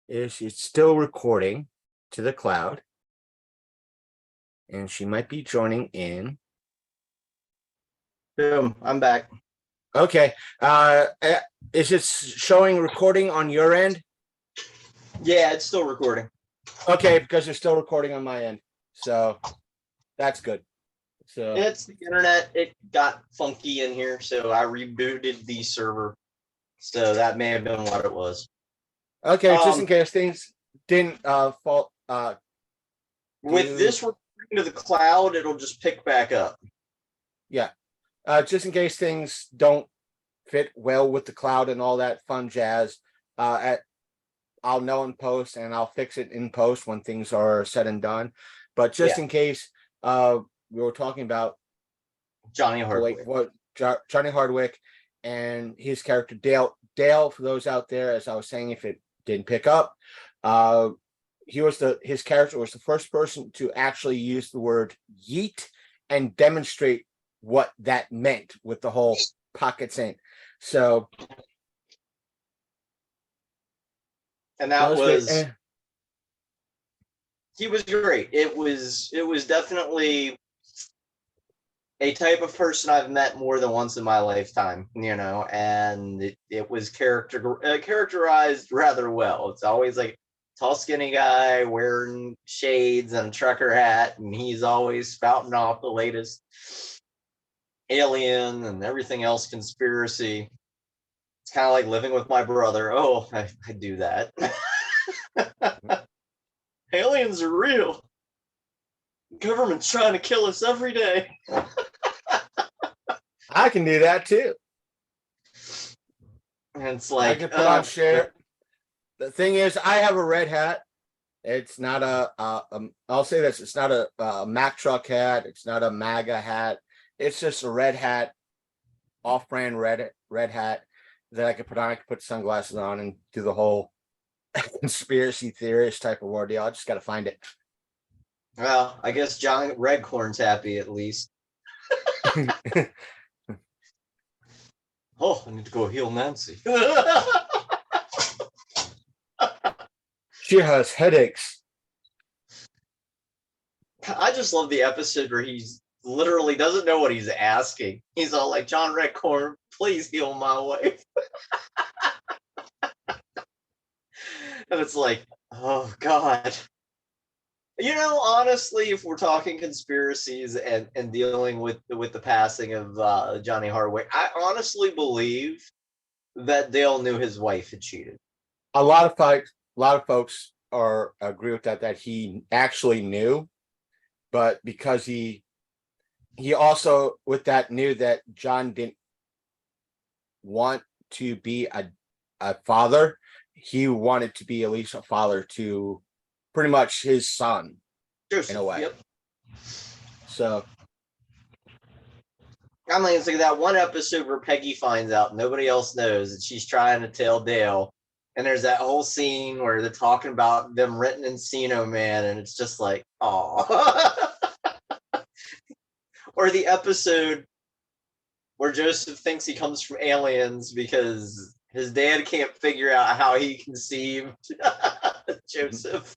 Is she still recording to the cloud? And she might be joining in. Boom, I'm back. Okay. Is it showing recording on your end? Yeah, it's still recording. Okay, because it's still recording on my end. So that's good. So it's the internet. It got funky in here, so I rebooted the server. So that may have been what it was. Okay, just in case things didn't fall. With this recording to the cloud, it'll just pick back up. Yeah. Just in case things don't fit well with the cloud and all that fun jazz, I'll know in post, and I'll fix it in post when things are said and done. But just in case, we were talking about Johnny Hardwick. Johnny Hardwick and his character Dale. Dale, for those out there, as I was saying, if it didn't pick up, his character was the first person to actually use the word yeet and demonstrate what that meant with the whole pocket sand. So, and that was he was great. It was definitely a type of person I've met more than once in my lifetime, and it was characterized rather well. It's always like tall, skinny guy wearing shades and a trucker hat, and he's always spouting off the latest alien and everything else conspiracy. It's kind of like living with my brother. Oh, I do that. Aliens are real. Government's trying to kill us every day. I can do that too. And it's like, I can put on shit. The thing is, I have a red hat. It's not I'll say this. It's not a Mack truck hat. It's not a MAGA hat. It's just a red hat, off-brand red hat that I could put on. I could put sunglasses on and do the whole conspiracy theorist type of ordeal. I just got to find it. Well, I guess John Redcorn's happy at least. Oh, I need to go heal Nancy. She has headaches. I just love the episode where he's literally doesn't know what he's asking. He's all like, John Redcorn, please heal my wife. And it's like, oh God. You know, honestly, if we're talking conspiracies and dealing with the passing of Johnny Harwick, I honestly believe that Dale knew his wife had cheated. A lot of folks agree with that he actually knew, but because he also with that knew that John didn't want to be a father. He wanted to be at least a father to pretty much his son in a way. Yep. So I mean, it's like that one episode where Peggy finds out nobody else knows that she's trying to tell Dale. And there's that whole scene where they're talking about them renting Encino Man, and it's just like, oh. Or the episode where Joseph thinks he comes from aliens because his dad can't figure out how he conceived Joseph.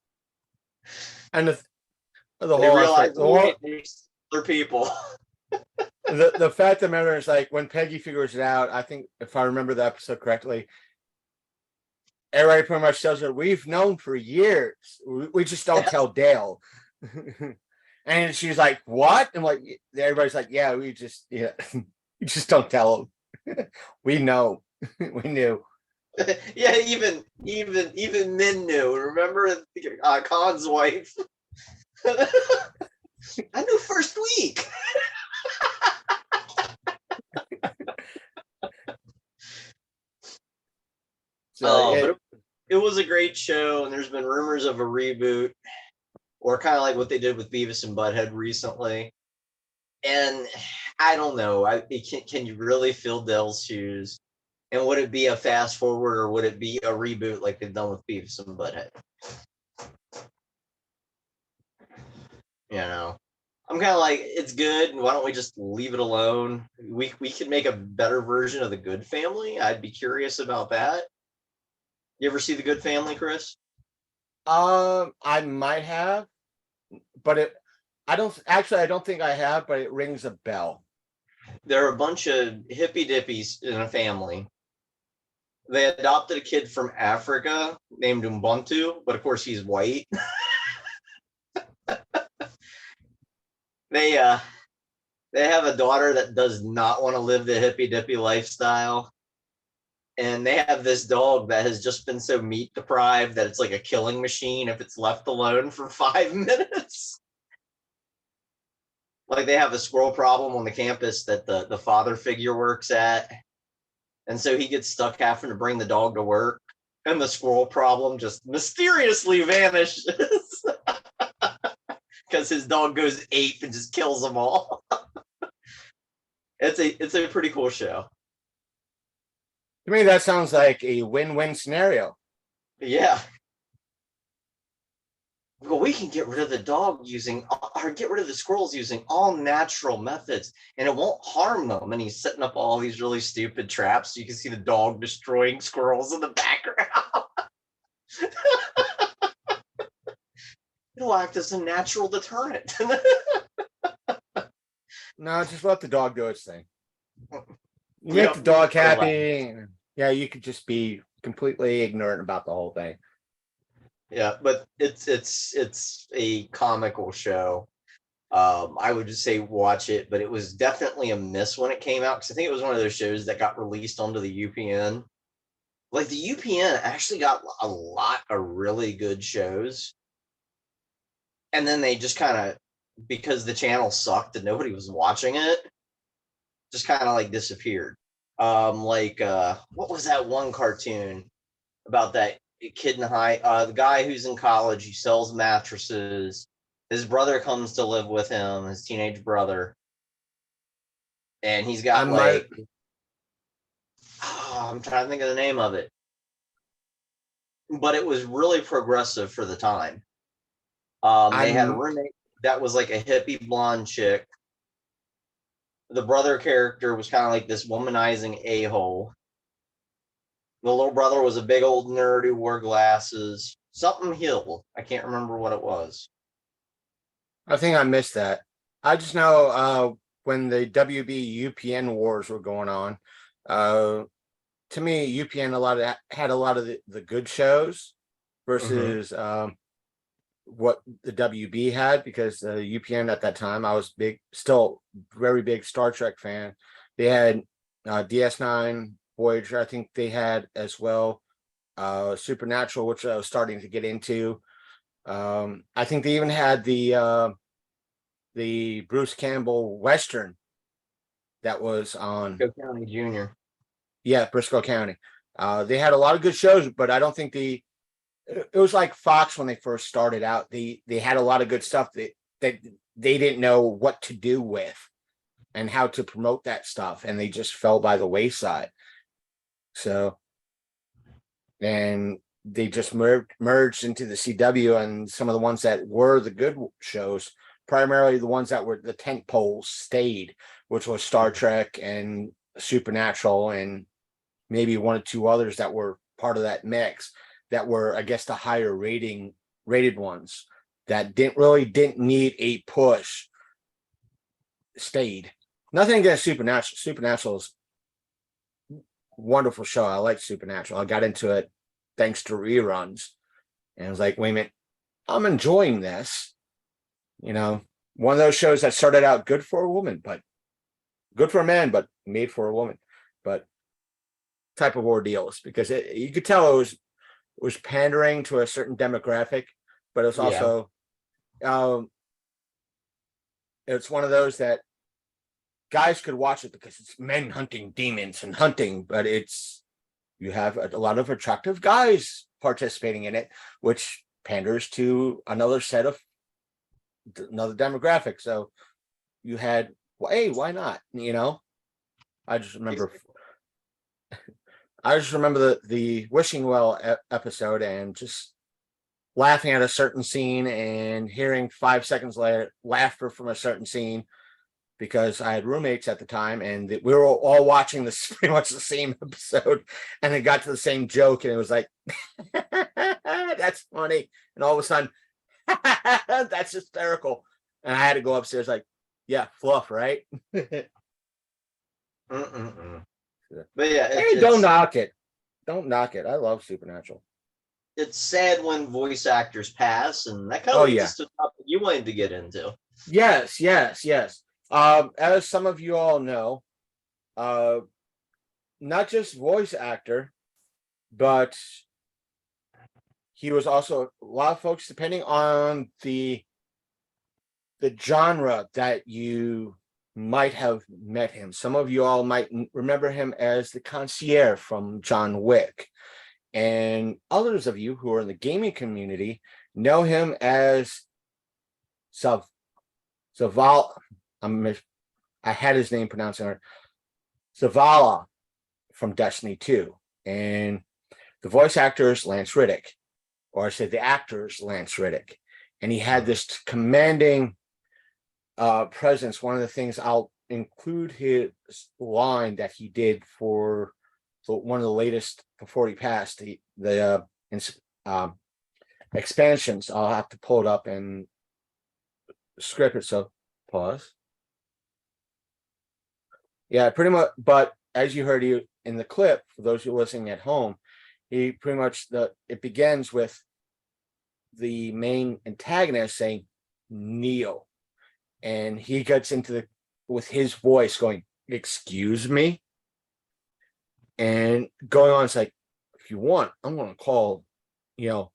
And the they whole realize aspect, they're people. the fact of the matter is, like, when Peggy figures it out, I think if I remember the episode correctly, everybody pretty much tells her, we've known for years. We just don't tell Dale. And she's like, what? And like, everybody's like, yeah, we just don't tell him. We know. We knew. Yeah, even Min knew. Remember Khan's wife? I knew first week. But it was a great show, and there's been rumors of a reboot, or kind of like what they did with Beavis and Butthead recently. And I don't know. Can you really fill Dell's shoes? And would it be a fast forward, or would it be a reboot like they've done with Beavis and Butthead? You know, I'm kind of like, it's good, and why don't we just leave it alone? We could make a better version of The Good Family. I'd be curious about that. You ever see The Good Family, Chris? I might have, but I don't think I have, but it rings a bell. There are a bunch of hippy dippies in a family. They adopted a kid from Africa named Ubuntu, but of course he's white. They have a daughter that does not want to live the hippy dippy lifestyle. And they have this dog that has just been so meat deprived that it's like a killing machine if it's left alone for 5 minutes. Like, they have a squirrel problem on the campus that the father figure works at. And so he gets stuck having to bring the dog to work. And the squirrel problem just mysteriously vanishes. Because his dog goes ape and just kills them all. It's a pretty cool show. To me, that sounds like a win-win scenario. Yeah. Well, we can get rid of the dog or get rid of the squirrels using all natural methods, and it won't harm them. And he's setting up all these really stupid traps. So you can see the dog destroying squirrels in the background. It'll act as a natural deterrent. No, just let the dog do its thing. You make the dog happy. Yeah, you could just be completely ignorant about the whole thing. Yeah, but it's a comical show. I would just say watch it, but it was definitely a miss when it came out, because I think it was one of those shows that got released onto the UPN. Like the UPN actually got a lot of really good shows. And then they just kind of, because the channel sucked and nobody was watching it, just kind of like disappeared. What was that one cartoon about that kid in the guy who's in college, he sells mattresses. His brother comes to live with him, his teenage brother. And he's got I'm trying to think of the name of it. But it was really progressive for the time. They had a roommate that was like a hippie blonde chick. The brother character was kind of like this womanizing a-hole. The little brother was a big old nerd who wore glasses. Something Hill. I can't remember what it was. I think I missed that. I just know when the WB UPN wars were going on, to me, UPN had a lot of the good shows versus what the WB had, because the UPN at that time, I was still very big Star Trek fan. They had DS9, Voyager, I think they had as well, Supernatural, which I was starting to get into. I think they even had the Bruce Campbell Western that was on Briscoe County Jr. Yeah, Briscoe County. They had a lot of good shows, but I don't think it was like Fox when they first started out. They had a lot of good stuff that they didn't know what to do with and how to promote that stuff, and they just fell by the wayside. So, and they just merged into the CW, and some of the ones that were the good shows, primarily the ones that were the tent poles, stayed, which was Star Trek and Supernatural, and maybe one or two others that were part of that mix that were, I guess, the higher rated ones that didn't need a push, stayed. Nothing against Supernatural. Supernatural's wonderful show. I like Supernatural. I got into it thanks to reruns, and I was like, wait a minute, I'm enjoying this. One of those shows that started out good for a woman, but good for a man, but made for a woman, but type of ordeals, because you could tell it was pandering to a certain demographic, but it was also it's one of those that guys could watch it because it's men hunting demons and hunting, but you have a lot of attractive guys participating in it, which panders to another demographic. So you had, well, hey, why not? I just remember the Wishing Well episode and just laughing at a certain scene and hearing 5 seconds later laughter from a certain scene, because I had roommates at the time and we were all watching this pretty much the same episode, and it got to the same joke and it was like, that's funny. And all of a sudden, that's hysterical. And I had to go upstairs like, yeah, fluff, right? But yeah, hey, don't knock it. Don't knock it. I love Supernatural. It's sad when voice actors pass, and that kind of leads us to the topic you wanted to get into. Yes. As some of you all know, not just voice actor, but he was also, a lot of folks, depending on the genre that you might have met him. Some of you all might remember him as the concierge from John Wick, and others of you who are in the gaming community know him as Zavala. I had his name pronounced Zavala from Desntiny 2, and the voice actor is Lance Riddick, or I said the actor is Lance Riddick, and he had this commanding presence. One of the things, I'll include his line that he did for one of the latest, before he passed, the expansions. I'll have to pull it up and script it, so pause. Yeah, pretty much. But as you heard in the clip, for those who are listening at home, he pretty much, it begins with the main antagonist saying Neo, and he gets into with his voice going, excuse me, and going on, it's like, if you want, I'm going to call, the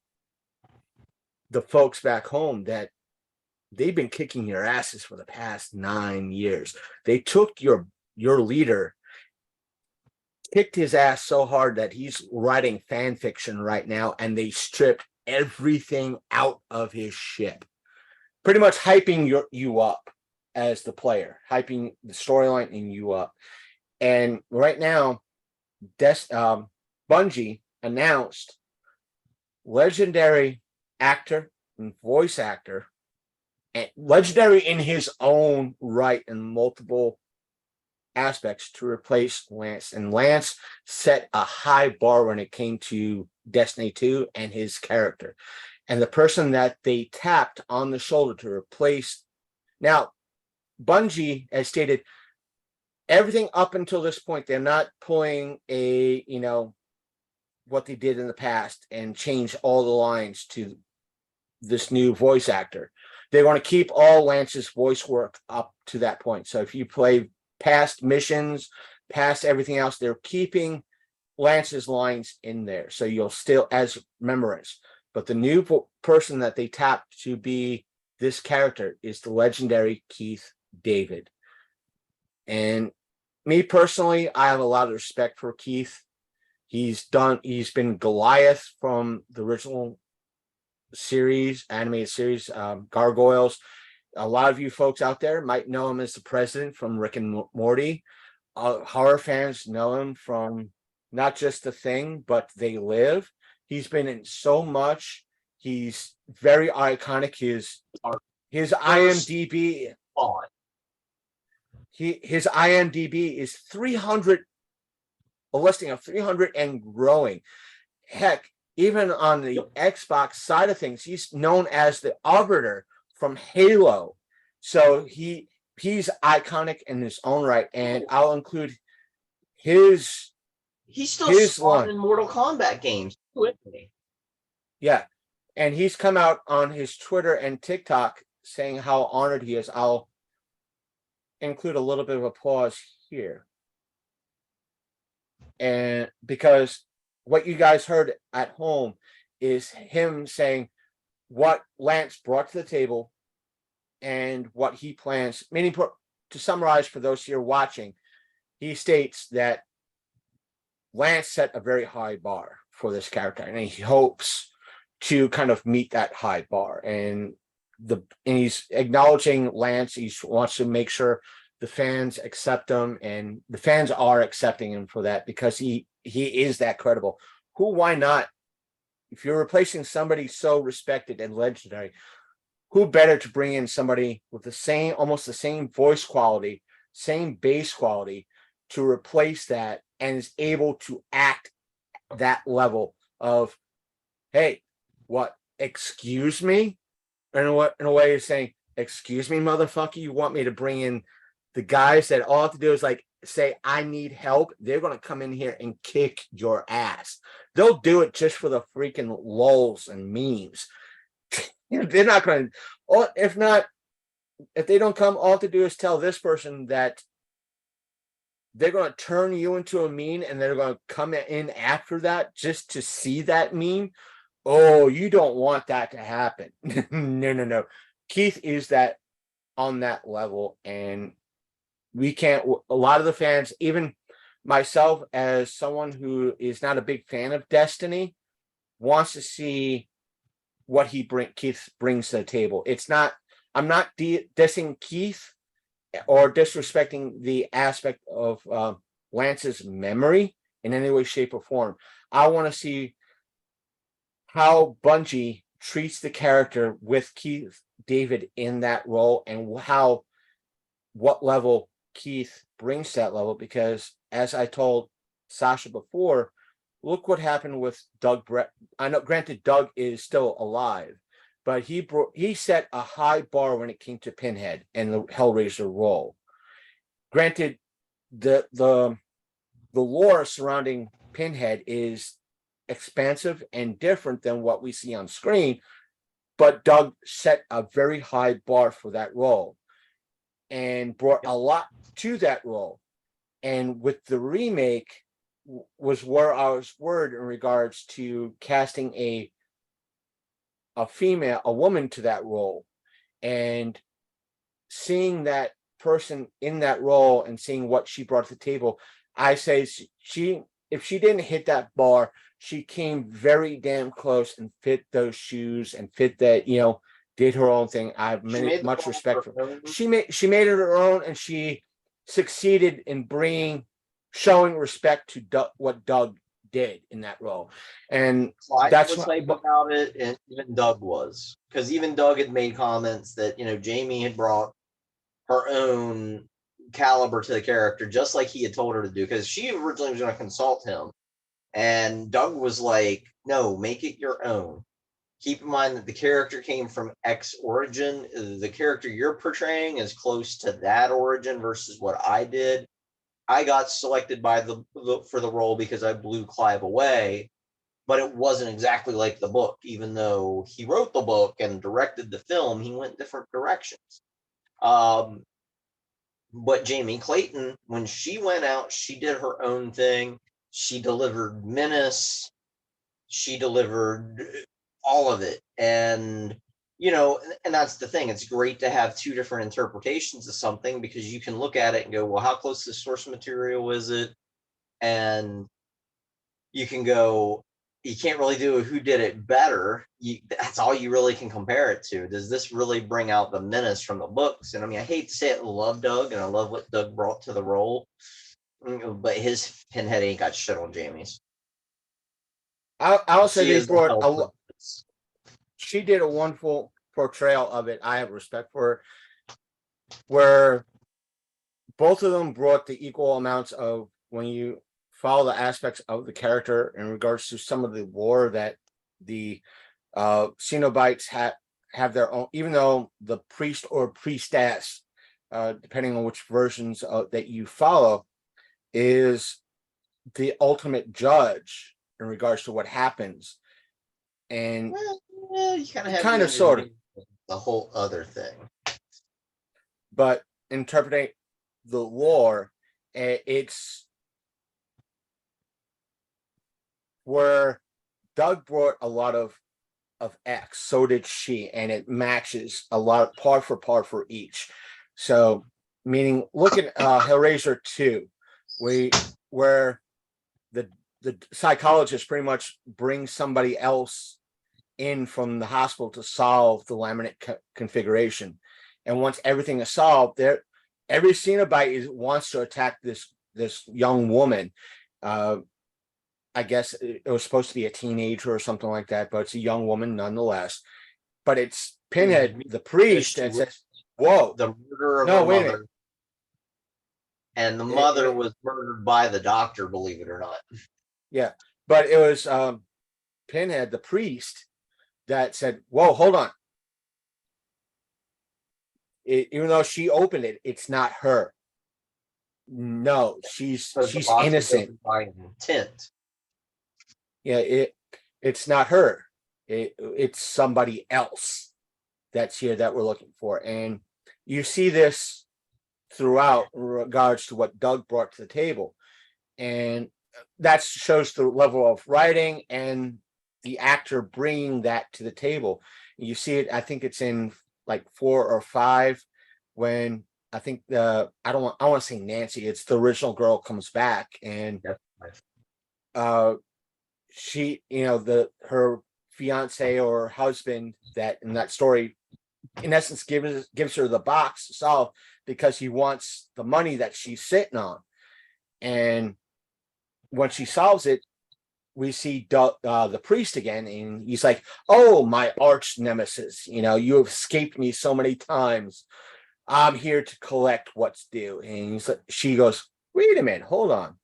folks back home that they've been kicking your asses for the past 9 years. They took your leader, kicked his ass so hard that he's writing fan fiction right now, and they stripped everything out of his ship, pretty much hyping you up as the player, hyping the storyline and you up. And right now, Bungie announced legendary actor and voice actor, and legendary in his own right in multiple aspects, to replace Lance. And Lance set a high bar when it came to Destiny 2 and his character. And the person that they tapped on the shoulder to replace, now Bungie has stated everything up until this point, they're not pulling what they did in the past and change all the lines to this new voice actor. They want to keep all Lance's voice work up to that point. So if you play past missions, past everything else, they're keeping Lance's lines in there. So you'll still as remembrance. But the new person that they tapped to be this character is the legendary Keith David. And me personally, I have a lot of respect for Keith. He's been Goliath from the original animated series, Gargoyles. A lot of you folks out there might know him as the president from Rick and Morty. Horror fans know him from not just The Thing, but They Live. He's been in so much. He's very iconic. His IMDb, his IMDb is 300, a listing of 300 and growing. Heck, even on the Xbox side of things, he's known as the Arbiter from Halo. So he's iconic in his own right, and I'll include his. He's still spawned in Mortal Kombat games with me. Yeah, and he's come out on his Twitter and TikTok saying how honored he is. I'll include a little bit of applause here, and because what you guys heard at home is him saying what Lance brought to the table and what he plans. Meaning, to summarize for those here watching, he states that Lance set a very high bar for this character, and he hopes to kind of meet that high bar. And he's acknowledging Lance. He wants to make sure the fans accept him, and the fans are accepting him for that because he is that credible. Why not? If you're replacing somebody so respected and legendary, who better to bring in somebody with almost the same voice quality, same bass quality, to replace that, and is able to act that level of, hey, what? Excuse me? In a way of saying, excuse me, motherfucker, you want me to bring in the guys that all I have to do is say, I need help. They're going to come in here and kick your ass. They'll do it just for the freaking lulz and memes. They're not going to, or if they don't come, all I have to do is tell this person that they're going to turn you into a meme, and they're going to come in after that just to see that meme. Oh, you don't want that to happen. No. Keith is that on that level, and we can't. A lot of the fans, even myself, as someone who is not a big fan of Destiny, wants to see what Keith brings to the table. It's not. I'm not dissing Keith or disrespecting the aspect of Lance's memory in any way, shape, or form. I want to see how Bungie treats the character with Keith David in that role, and what level Keith brings to that level. Because as I told Sasha before, look what happened with Doug Brett. I know, granted, Doug is still alive, but he set a high bar when it came to Pinhead and the Hellraiser role. Granted, the lore surrounding Pinhead is expansive and different than what we see on screen, but Doug set a very high bar for that role and brought a lot to that role. And with the remake, was where I was worried in regards to casting a female, a woman to that role, and seeing that person in that role and seeing what she brought to the table. I say she, if she didn't hit that bar, she came very damn close and fit those shoes and fit that, did her own thing. I have much respect for her. She made it her own, and she succeeded in showing respect to what Doug did in that role. And Clyde that's was hype about it, and even Doug was, because even Doug had made comments that Jamie had brought her own caliber to the character, just like he had told her to do, because she originally was going to consult him, and Doug was like, no, make it your own. Keep in mind that the character came from X origin. The character you're portraying is close to that origin versus what I did. I got selected by for the role because I blew Clive away, but it wasn't exactly like the book. Even though he wrote the book and directed the film, he went different directions. But Jamie Clayton, when she went out, she did her own thing. She delivered menace. She delivered all of it. And that's the thing. It's great to have two different interpretations of something, because you can look at it and go, well, how close to the source material is it? And you can go, you can't really do who did it better. That's all you really can compare it to. Does this really bring out the menace from the books? And I mean, I hate to say it, I love Doug, and I love what Doug brought to the role, but his pinhead ain't got shit on Jamie's. I'll say they brought she did a wonderful portrayal of it. I have respect for her, where both of them brought the equal amounts of, when you follow the aspects of the character in regards to some of the lore that the Cenobites have their own, even though the priest or priestess, depending on which versions that you follow, is the ultimate judge in regards to what happens. And you kind of sort of the whole other thing, but interpreting the lore, it's where Doug brought a lot of X, so did she, and it matches a lot, par for each. So, meaning, look at Hellraiser 2, where the psychologist pretty much brings somebody else in from the hospital to solve the laminate configuration, and once everything is solved, every Cenobite wants to attack this young woman. I guess it was supposed to be a teenager or something like that, but it's a young woman nonetheless. But it's Pinhead, the priest, and says, "Whoa, the murder of her mother." And the mother was murdered by the doctor, believe it or not. Yeah, but it was Pinhead, the priest, that said, "Whoa, hold on." Even though she opened it, it's not her. No, she's innocent. By intent. Yeah, it's not her. It's somebody else that's here that we're looking for, and you see this throughout in regards to what Doug brought to the table, and that shows the level of writing and the actor bringing that to the table. You see it. I think it's in like 4 or 5 when I think I want to say Nancy. It's the original girl comes back, and she, her fiance or husband that in that story, in essence, gives her the box to solve because he wants the money that she's sitting on. And when she solves it, we see the priest again, and he's like, "Oh, my arch nemesis, you have escaped me so many times. I'm here to collect what's due." And she goes, "Wait a minute, hold on.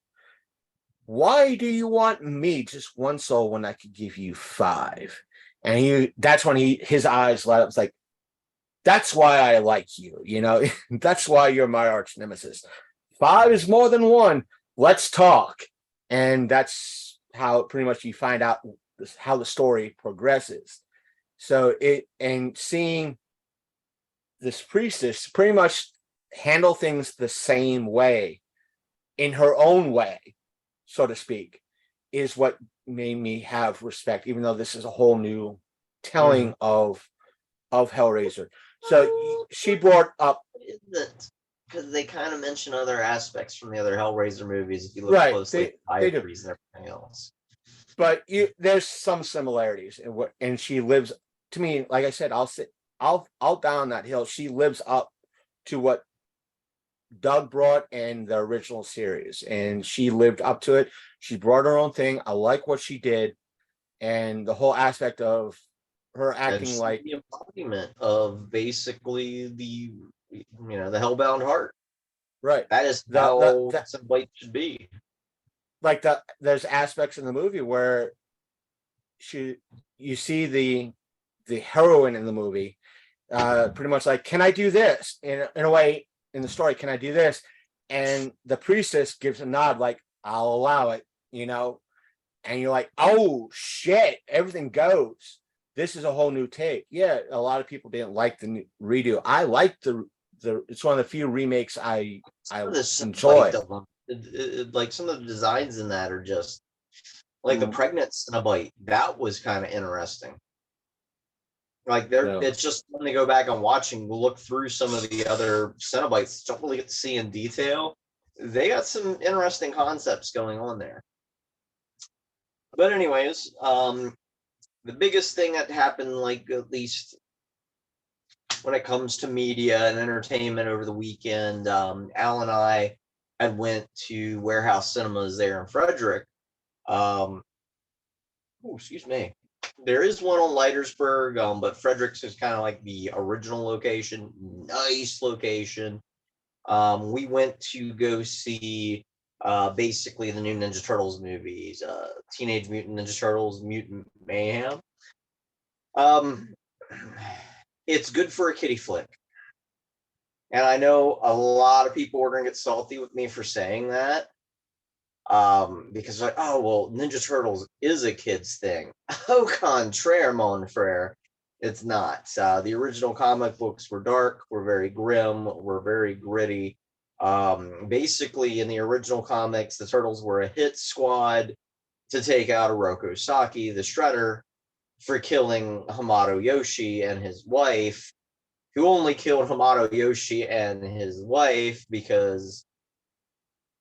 Why do you want me, just one soul, when I could give you 5?" And that's when his eyes light up. It's like, that's why I like you, that's why you're my arch nemesis. 5 is more than 1. Let's talk. And that's how pretty much you find out how the story progresses. So seeing this priestess pretty much handle things the same way in her own way. so to speak, is what made me have respect, even though this is a whole new telling of Hellraiser. So she brought up because they kind of mention other aspects from the other Hellraiser movies if you look right, closely at they do. diaries and everything else. But there's some similarities in what, and she lives, to me, like I said, I'll down that hill. She lives up to what Doug brought in the original series, and she lived up to it. She brought her own thing. I like what she did, and the whole aspect of her acting like the embodiment of basically the hellbound heart. right. That is how some light should be. Like there's aspects in the movie where you see the heroine in the movie, pretty much like, can I do this? In a way, in the story, can I do this? And the priestess gives a nod, like, I'll allow it, and you're like, oh shit, everything goes. This is a whole new take. Yeah, a lot of people didn't like the redo. I like the it's one of the few remakes I enjoy. Like some of the designs in that are just like the pregnant Cenobite. That was kind of interesting. Like it's just when they go back and look through some of the other Cenobites, don't really get to see in detail. They got some interesting concepts going on there. But anyways, the biggest thing that happened, like at least when it comes to media and entertainment over the weekend, Al and I had went to Warehouse Cinemas there in Frederick. Excuse me. There is one on Leitersburg, but Frederick's is kind of like the original location. Nice location. We went to go see basically the new Ninja Turtles movies, Teenage Mutant Ninja Turtles, Mutant Mayhem. It's good for a kiddie flick. And I know a lot of people are going to get salty with me for saying that. Because like, oh, well, Ninja Turtles is a kid's thing. Au contraire, mon frere. It's not. The original comic books were dark, were very grim, were very gritty. Basically, in the original comics, the Turtles were a hit squad to take out Oroku Saki, the Shredder, for killing Hamato Yoshi and his wife, who only killed Hamato Yoshi and his wife because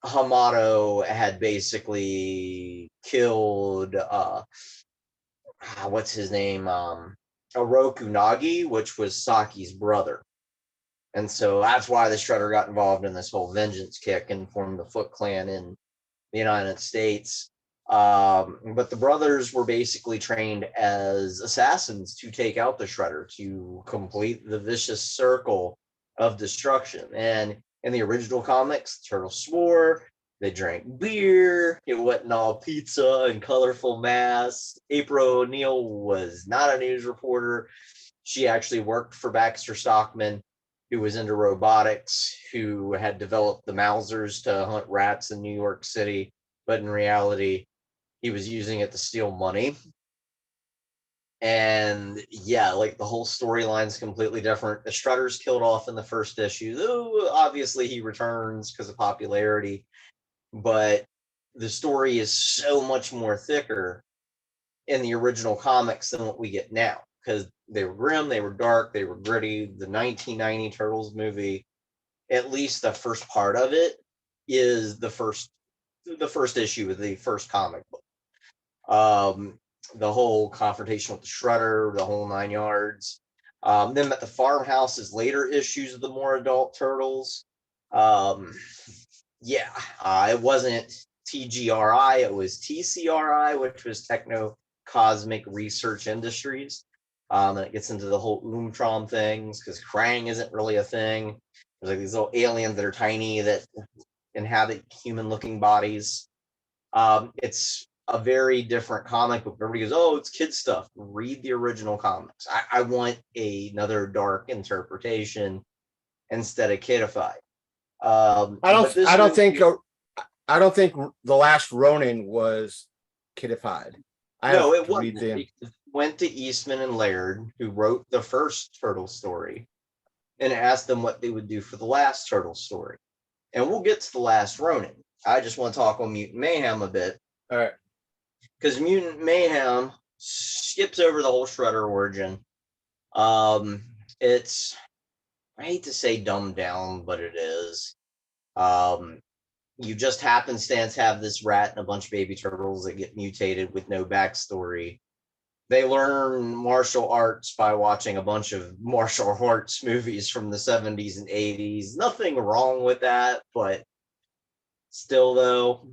Hamato had basically killed what's his name? Oroku Nagi, which was Saki's brother. And so that's why the Shredder got involved in this whole vengeance kick and formed the Foot Clan in the United States. But the brothers were basically trained as assassins to take out the Shredder, to complete the vicious circle of destruction. And in the original comics, the Turtles swore, they drank beer, it wasn't all pizza and colorful masks. April O'Neil was not a news reporter. She actually worked for Baxter Stockman, who was into robotics, who had developed the Mausers to hunt rats in New York City, but in reality, he was using it to steal money. And yeah, like the whole storyline's completely different. The Shredder's killed off in the first issue. Though obviously he returns because of popularity, but the story is so much more thicker in the original comics than what we get now, because they were grim, they were dark, they were gritty. The 1990 Turtles movie, at least the first part of it, is the first issue of the first comic book. The whole confrontation with the Shredder, the whole 9 yards. Then at the farmhouse is later issues of the more adult Turtles. It wasn't TGRI, it was TCRI, which was Techno Cosmic Research Industries. And it gets into the whole Umtrom things, because Krang isn't really a thing. There's like these little aliens that are tiny that inhabit human-looking bodies. It's a very different comic book. Everybody goes, oh, it's kid stuff. Read the original comics. I want another dark interpretation instead of kidified. I don't think The Last Ronin was kidified. No, it wasn't. It went to Eastman and Laird, who wrote the first Turtle story, and asked them what they would do for the last Turtle story. And we'll get to The Last Ronin. I just want to talk on Mutant Mayhem a bit. All right. Because Mutant Mayhem skips over the whole Shredder origin. It's, I hate to say dumbed down, but it is. You just happenstance have this rat and a bunch of baby turtles that get mutated with no backstory. They learn martial arts by watching a bunch of martial arts movies from the 70s and 80s. Nothing wrong with that, but still, though.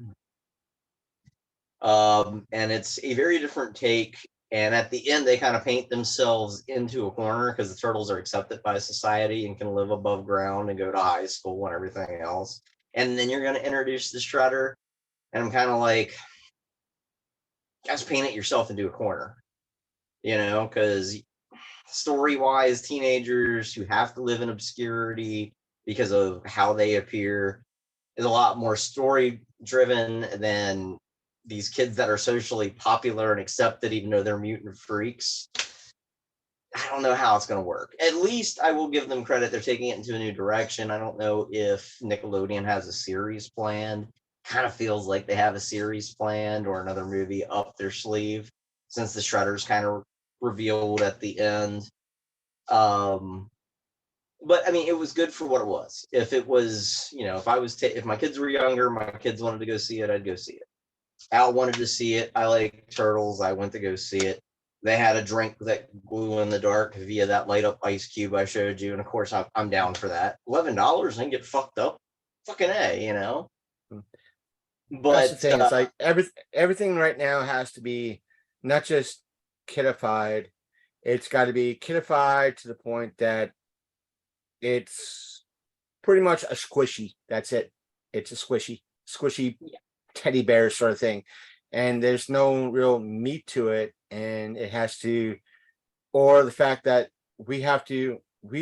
And it's a very different take. And at the end, they kind of paint themselves into a corner because the turtles are accepted by society and can live above ground and go to high school and everything else. And then you're going to introduce the Shredder. And I'm kind of like, you guys painted yourself into a corner, because story-wise, teenagers who have to live in obscurity because of how they appear is a lot more story-driven than these kids that are socially popular and accepted even though they're mutant freaks. I don't know how it's going to work. At least I will give them credit. They're taking it into a new direction. I don't know if Nickelodeon has a series planned. Kind of feels like they have a series planned or another movie up their sleeve since the Shredder's kind of revealed at the end. But I mean, it was good for what it was. If it was, if my kids were younger, my kids wanted to go see it, I'd go see it. Al wanted to see it. I like turtles. I went to go see it. They had a drink that glue in the dark via that light up ice cube I showed you, and of course I'm down for that. $11 and get fucked up, fucking A. But that's the thing. It's like everything right now has to be not just kidified. It's got to be kidified to the point that it's pretty much a squishy. That's it. It's a squishy teddy bear sort of thing. And there's no real meat to it. And it has to, or the fact that we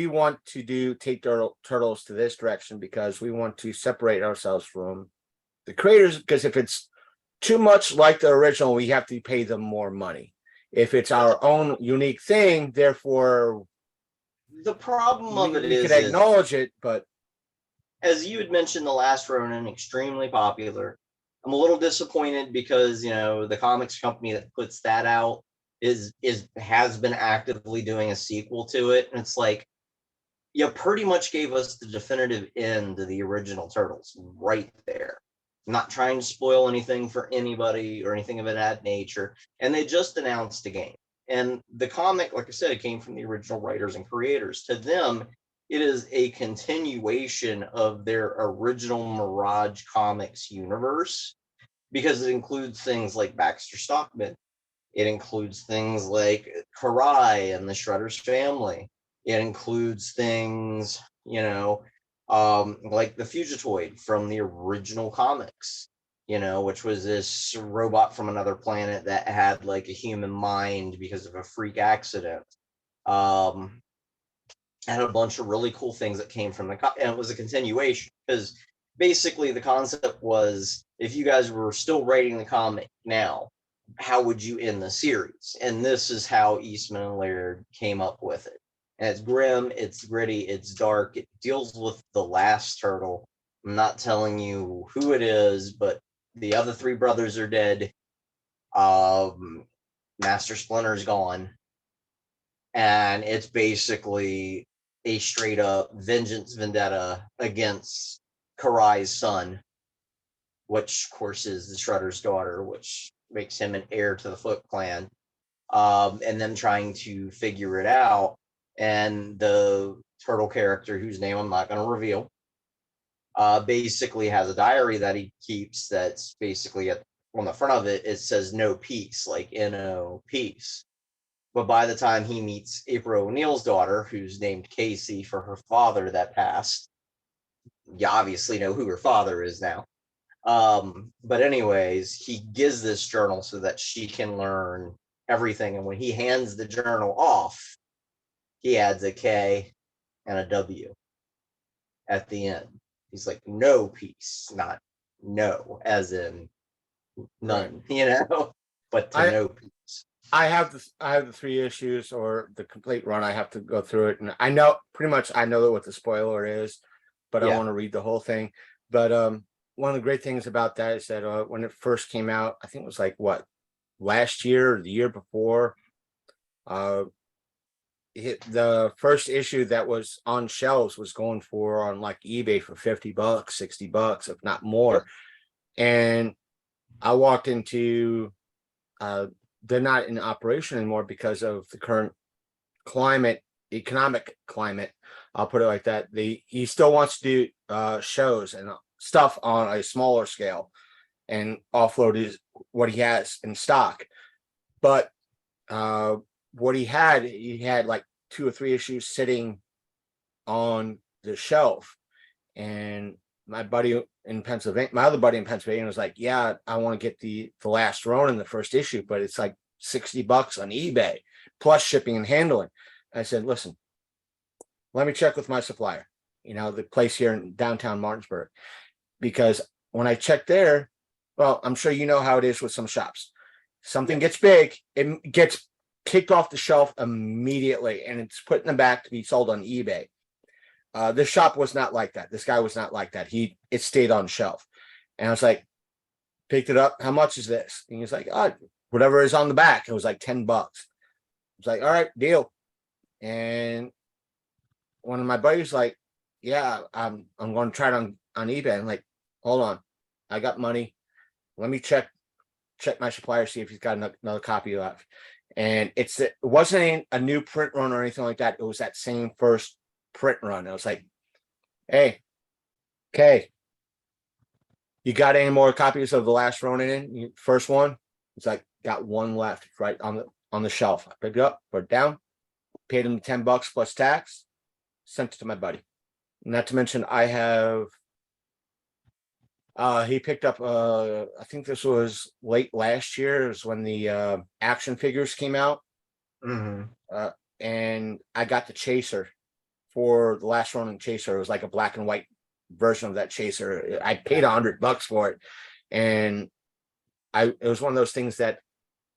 want to take turtles to this direction because we want to separate ourselves from the creators. Because if it's too much like the original, we have to pay them more money. If it's our own unique thing, therefore, the problem of it we could acknowledge it, but as you had mentioned, the last Ronin, extremely popular. I'm a little disappointed because the comics company that puts that out has been actively doing a sequel to it, and it's like, you pretty much gave us the definitive end to the original Turtles right there. I'm not trying to spoil anything for anybody or anything of that nature, and they just announced a game. And the comic, like I said, it came from the original writers and creators. To them, it is a continuation of their original Mirage Comics universe because it includes things like Baxter Stockman. It includes things like Karai and the Shredder's family. It includes things, like the Fugitoid from the original comics, which was this robot from another planet that had like a human mind because of a freak accident. And a bunch of really cool things that came from and it was a continuation because basically the concept was, if you guys were still writing the comic now, how would you end the series? And this is how Eastman and Laird came up with it. And it's grim, it's gritty, it's dark, it deals with the last turtle. I'm not telling you who it is, but the other three brothers are dead. Master Splinter's gone. And it's basically a straight up vengeance vendetta against Karai's son, which of course is the Shredder's daughter, which makes him an heir to the Foot Clan, and them trying to figure it out. And the turtle character, whose name I'm not going to reveal, basically has a diary that he keeps that's basically on the front of it, it says no peace, like N-O peace. But by the time he meets April O'Neil's daughter, who's named Casey for her father that passed, you obviously know who her father is now. But anyways, he gives this journal so that she can learn everything. And when he hands the journal off, he adds a K and a W at the end. He's like, no peace, not no, as in none, but to no peace. I have the 3 issues or the complete run. I have to go through it, and I know what the spoiler is, but I want to read the whole thing. But one of the great things about that is that when it first came out, I think it was like last year or the year before, the first issue that was on shelves was going for on like eBay for $50, $60, if not more. And I walked into, they're not in operation anymore because of the current economic climate. I'll put it like that. He still wants to do shows and stuff on a smaller scale and offload what he has in stock. But what he had like 2 or 3 issues sitting on the shelf. And my other buddy in Pennsylvania was like, yeah, I want to get the last Ronin, the first issue, but it's like $60 on eBay plus shipping and handling. I said, listen, let me check with my supplier, the place here in downtown Martinsburg, because when I checked there, well, I'm sure you know how it is with some shops. Something gets big, it gets kicked off the shelf immediately, and it's put in the back to be sold on eBay. This shop was not like that. This guy was not like that. It stayed on shelf. And I was like, picked it up. How much is this? And he's like, whatever is on the back. It was like $10. I was like, all right, deal. And one of my buddies like, yeah, I'm going to try it on eBay. I'm like, hold on, I got money. Let me check my supplier, see if he's got another copy left. And it wasn't a new print run or anything like that. It was that same first print run. I was like, hey, okay, you got any more copies of the last Ronin first one? It's like, got one left right on the shelf. I picked it up, put it down, paid him $10 plus tax, sent it to my buddy. Not to mention I have he picked up I think this was late last year, is when the action figures came out. And I got the chaser for the last Ronin chaser. It was like a black and white version of that chaser. I paid $100 for it, and it was one of those things that,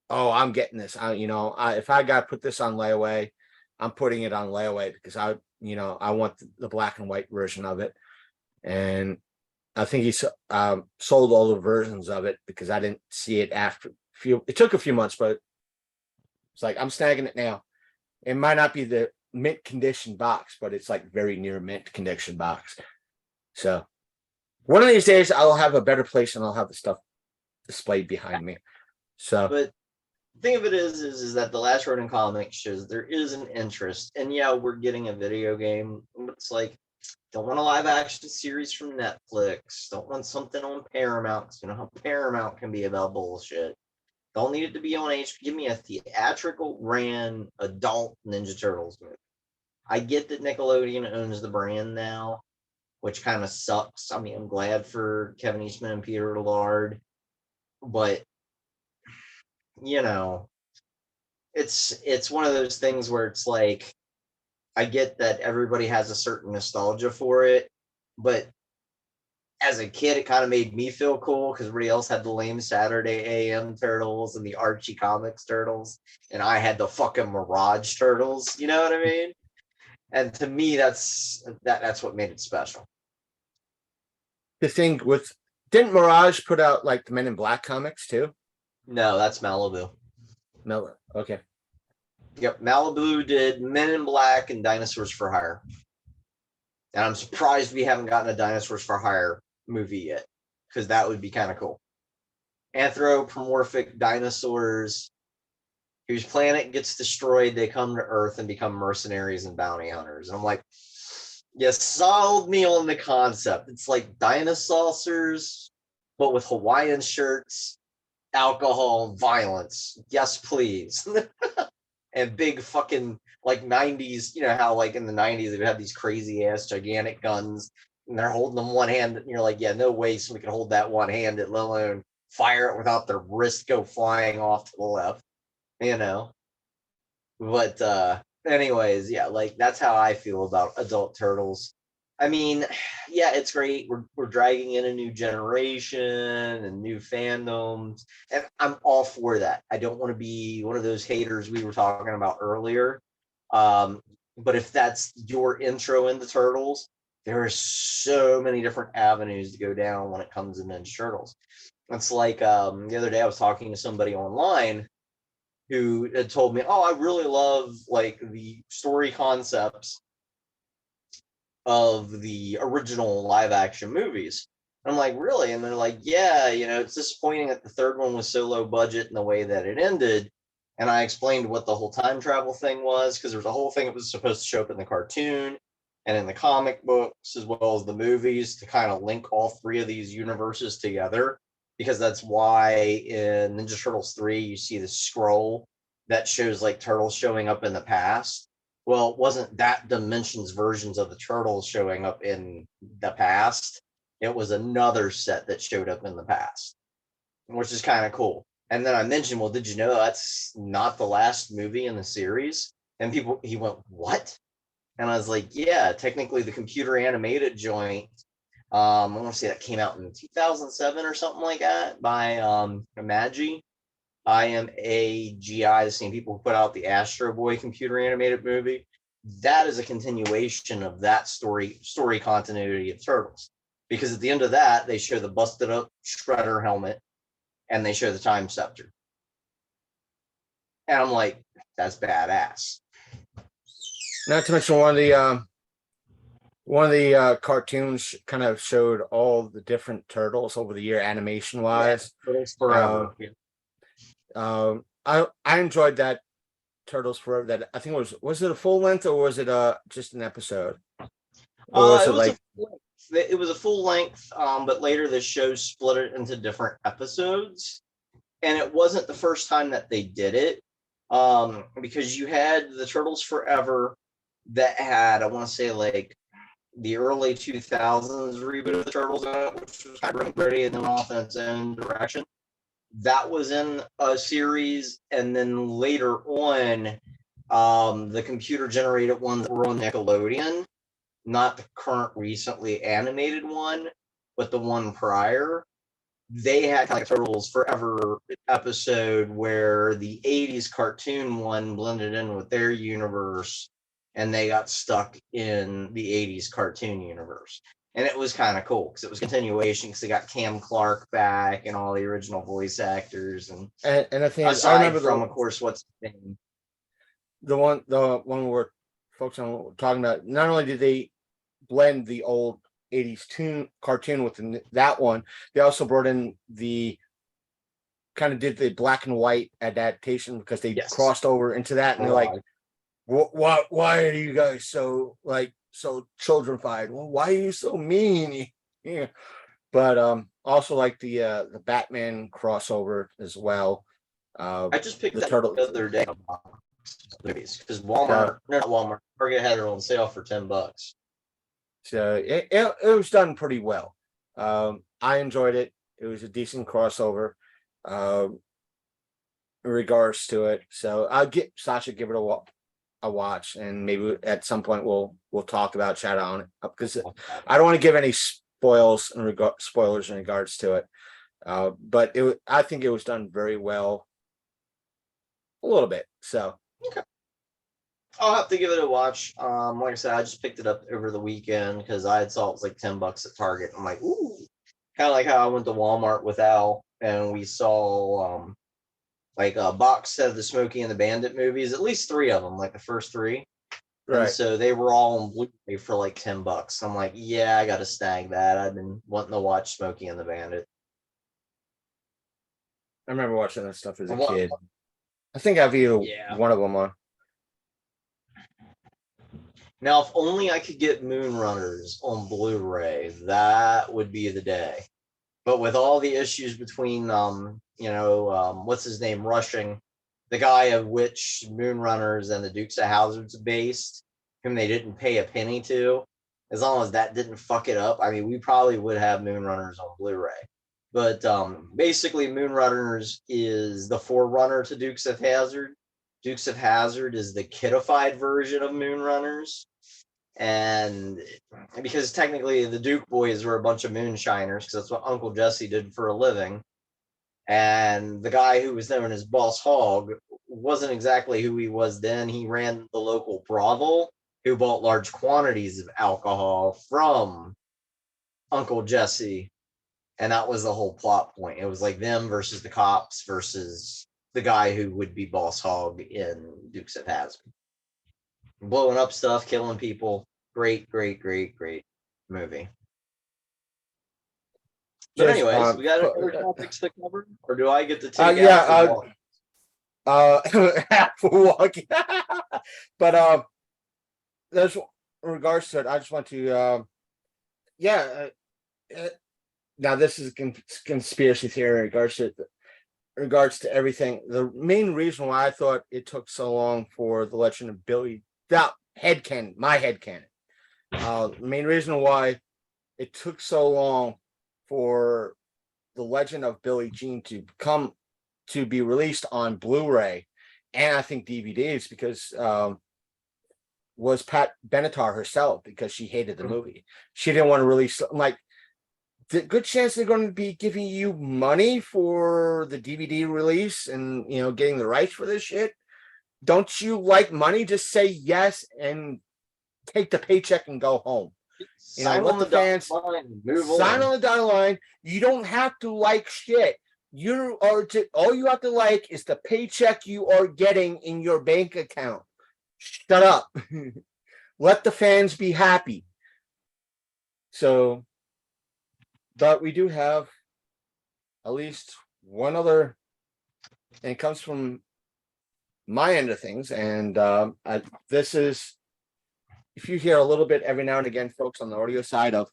I'm getting this. If I got to put this on layaway, I'm putting it on layaway because I want the black and white version of it. And I think he sold all the versions of it because I didn't see it after it took a few months, but it's like, I'm snagging it now. It might not be the mint condition box, but it's like very near mint condition box. So one of these days I'll have a better place and I'll have the stuff displayed behind me. So, but the thing of it is that the last Ronin comic shows there is an interest, and yeah, we're getting a video game. It's like, don't want a live action series from Netflix. Don't want something on Paramount, because you know how Paramount can be about bullshit. Don't need it to be on H. Give me a theatrical ran adult Ninja Turtles movie. I get that Nickelodeon owns the brand now, which kind of sucks. I mean, I'm glad for Kevin Eastman and Peter Lard, but it's one of those things where it's like, I get that everybody has a certain nostalgia for it, but as a kid, it kind of made me feel cool because everybody else had the lame Saturday AM Turtles and the Archie Comics Turtles, and I had the fucking Mirage Turtles. You know what I mean? And to me, that's what made it special. The thing with, didn't Mirage put out like the Men in Black comics too? No, that's Malibu. Okay. Yep, Malibu did Men in Black and Dinosaurs for Hire. And I'm surprised we haven't gotten a Dinosaurs for Hire movie yet, because that would be kind of cool. Anthropomorphic dinosaurs whose planet gets destroyed, they come to Earth and become mercenaries and bounty hunters. And I'm like, you sold me on the concept. It's like dinosaurs, but with Hawaiian shirts, alcohol, violence. Yes, please. And big fucking like 90s, you know how like in the 90s they had these crazy ass gigantic guns and they're holding them one hand, and you're like, yeah, no way somebody can hold that one handed, let alone fire it without their wrist go flying off to the left, But anyways, yeah, like that's how I feel about adult Turtles. I mean, yeah, it's great. We're dragging in a new generation and new fandoms, and I'm all for that. I don't want to be one of those haters we were talking about earlier. But if that's your intro into Turtles, there are so many different avenues to go down when it comes to Ninja Turtles. It's like the other day I was talking to somebody online who had told me, "Oh, I really love like the story concepts of the original live action movies." I'm like, "Really?" And they're like, "Yeah, it's disappointing that the third one was so low budget in the way that it ended." And I explained what the whole time travel thing was, because there was a whole thing that was supposed to show up in the cartoon and in the comic books as well as the movies to kind of link all three of these universes together. Because that's why in Ninja Turtles 3 you see the scroll that shows like turtles showing up in the past. Well, it wasn't that dimension's versions of the turtles showing up in the past. It was another set that showed up in the past, which is kind of cool. And then I mentioned, well, did you know that's not the last movie in the series? And he went, what? And I was like, yeah, technically the computer animated joint, I want to say that came out in 2007 or something like that by Imagi. IMAGI, the same people who put out the Astro Boy computer animated movie. That is a continuation of that story continuity of Turtles. Because at the end of that, they show the busted up Shredder helmet and they show the Time Scepter. And I'm like, that's badass. Not to mention one of the cartoons kind of showed all the different turtles over the year, animation wise. Yeah, Turtles Forever. I enjoyed that Turtles Forever. That I think was it a full length or was it just an episode? Or was it like it was a full length, but later the show split it into different episodes, and it wasn't the first time that they did it, because you had the Turtles Forever that had, I want to say, like the early 2000s reboot of the Turtles, which was kind of ready and then off in its own direction. That was in a series, and then later on, the computer generated ones that were on Nickelodeon, not the current recently animated one, but the one prior. They had kind of like a Turtles Forever episode where the 80s cartoon one blended in with their universe and they got stuck in the 80s cartoon universe. And it was kind of cool because it was continuation, because they got Cam Clark back and all the original voice actors. And I think aside I remember from, of course, what's the name? The one we're focusing on talking about, not only did they blend the old 80s cartoon with that one, they also brought in the kind of did the black and white adaptation because they crossed over into that, and they're like, why are you guys so childrenfied? Well, why are you so mean? Yeah. But also like the Batman crossover as well. I just picked that the other day because Walmart, Target had it on sale for $10. So it was done pretty well. I enjoyed it. It was a decent crossover in regards to it. So I'll get Sasha, give it a watch, and maybe at some point we'll talk about, chat on it, because I don't want to give any spoilers in regards to it. But I think it was done very well. A little bit. So okay. I'll have to give it a watch. Like I said, I just picked it up over the weekend because I had saw it was like $10 at Target. I'm like, ooh, kind of like how I went to Walmart with Al and we saw like a box set of the Smokey and the Bandit movies, at least 3 of them, like the first 3. Right. And so they were all on Blu-ray for like $10. I'm like, yeah, I got to snag that. I've been wanting to watch Smokey and the Bandit. I remember watching that stuff as a kid. I think I've either one of them on. Now, if only I could get Moonrunners on Blu-ray, that would be the day. But with all the issues between, what's his name, Rushing, the guy of which Moonrunners and the Dukes of Hazzard's based, whom they didn't pay a penny to, as long as that didn't fuck it up, I mean, we probably would have Moonrunners on Blu-ray. But basically, Moonrunners is the forerunner to Dukes of Hazzard. Dukes of Hazzard is the kidified version of Moonrunners. And because technically the Duke boys were a bunch of moonshiners, because that's what Uncle Jesse did for a living. And the guy who was known as Boss Hogg wasn't exactly who he was then. He ran the local brothel, who bought large quantities of alcohol from Uncle Jesse. And that was the whole plot point. It was like them versus the cops versus the guy who would be Boss Hog in Dukes of Hazzard. Blowing up stuff, killing people. Great, great, great, great movie. But Just, anyways, we got other topics to cover? Or do I get to take for walking? But there's in regards to it, I just want to now this is a conspiracy theory in regards to everything. The main reason why I thought it took so long for the Legend of Billy, that headcanon, my headcanon. The main reason why it took so long for the Legend of Billie Jean to be released on Blu-ray and I think DVDs because was Pat Benatar herself, because she hated the movie. She didn't want to release, like, the good chance they're going to be giving you money for the DVD release and, you know, getting the rights for this shit. Don't you like money? Just say yes and take the paycheck and go home. You know, let the fans sign on the dotted line. You don't have to like shit. All you have to like is the paycheck you are getting in your bank account. Shut up. Let the fans be happy. So, but we do have at least one other, and it comes from my end of things. And this is, if you hear a little bit every now and again, folks, on the audio side of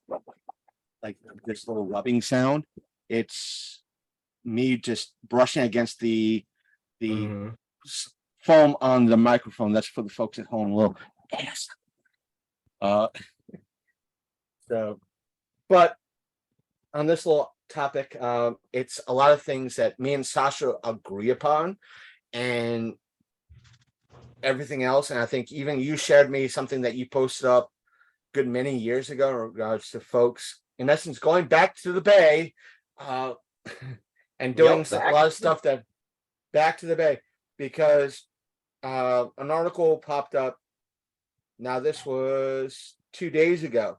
like this little rubbing sound, it's me just brushing against the foam on the microphone. That's for the folks at home. A little ass. So, but on this little topic, it's a lot of things that me and Sasha agree upon, and everything else. And I think even you shared me something that you posted up good many years ago in regards to folks, in essence, going back to the Bay, and doing a lot of stuff that back to the Bay, because an article popped up. Now, this was 2 days ago.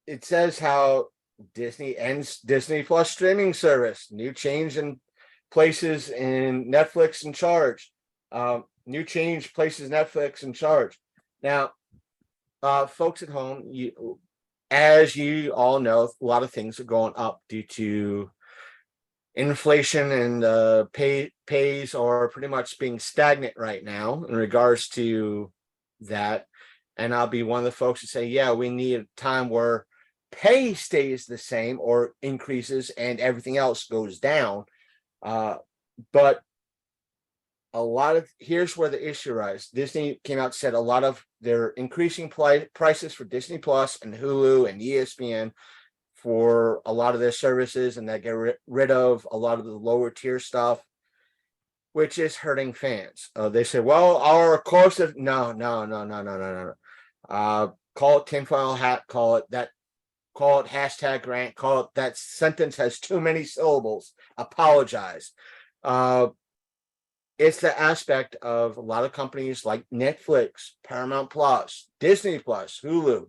It says how Disney ends Disney Plus streaming service. New change in places in Netflix in charge. New change places Netflix in charge. Now, folks at home, as you all know, a lot of things are going up due to inflation, and pays are pretty much being stagnant right now in regards to that. And I'll be one of the folks to say, yeah, we need a time where pay stays the same or increases and everything else goes down. But here's where the issue arises. Disney came out and said a lot of they're increasing prices for Disney Plus and Hulu and ESPN for a lot of their services, and that get rid of a lot of the lower tier stuff, which is hurting fans. They say, well, our cost of no. Call it tinfoil hat, call it hashtag rant, call it that sentence has too many syllables. Apologize. It's the aspect of a lot of companies like Netflix, Paramount Plus, Disney Plus, Hulu.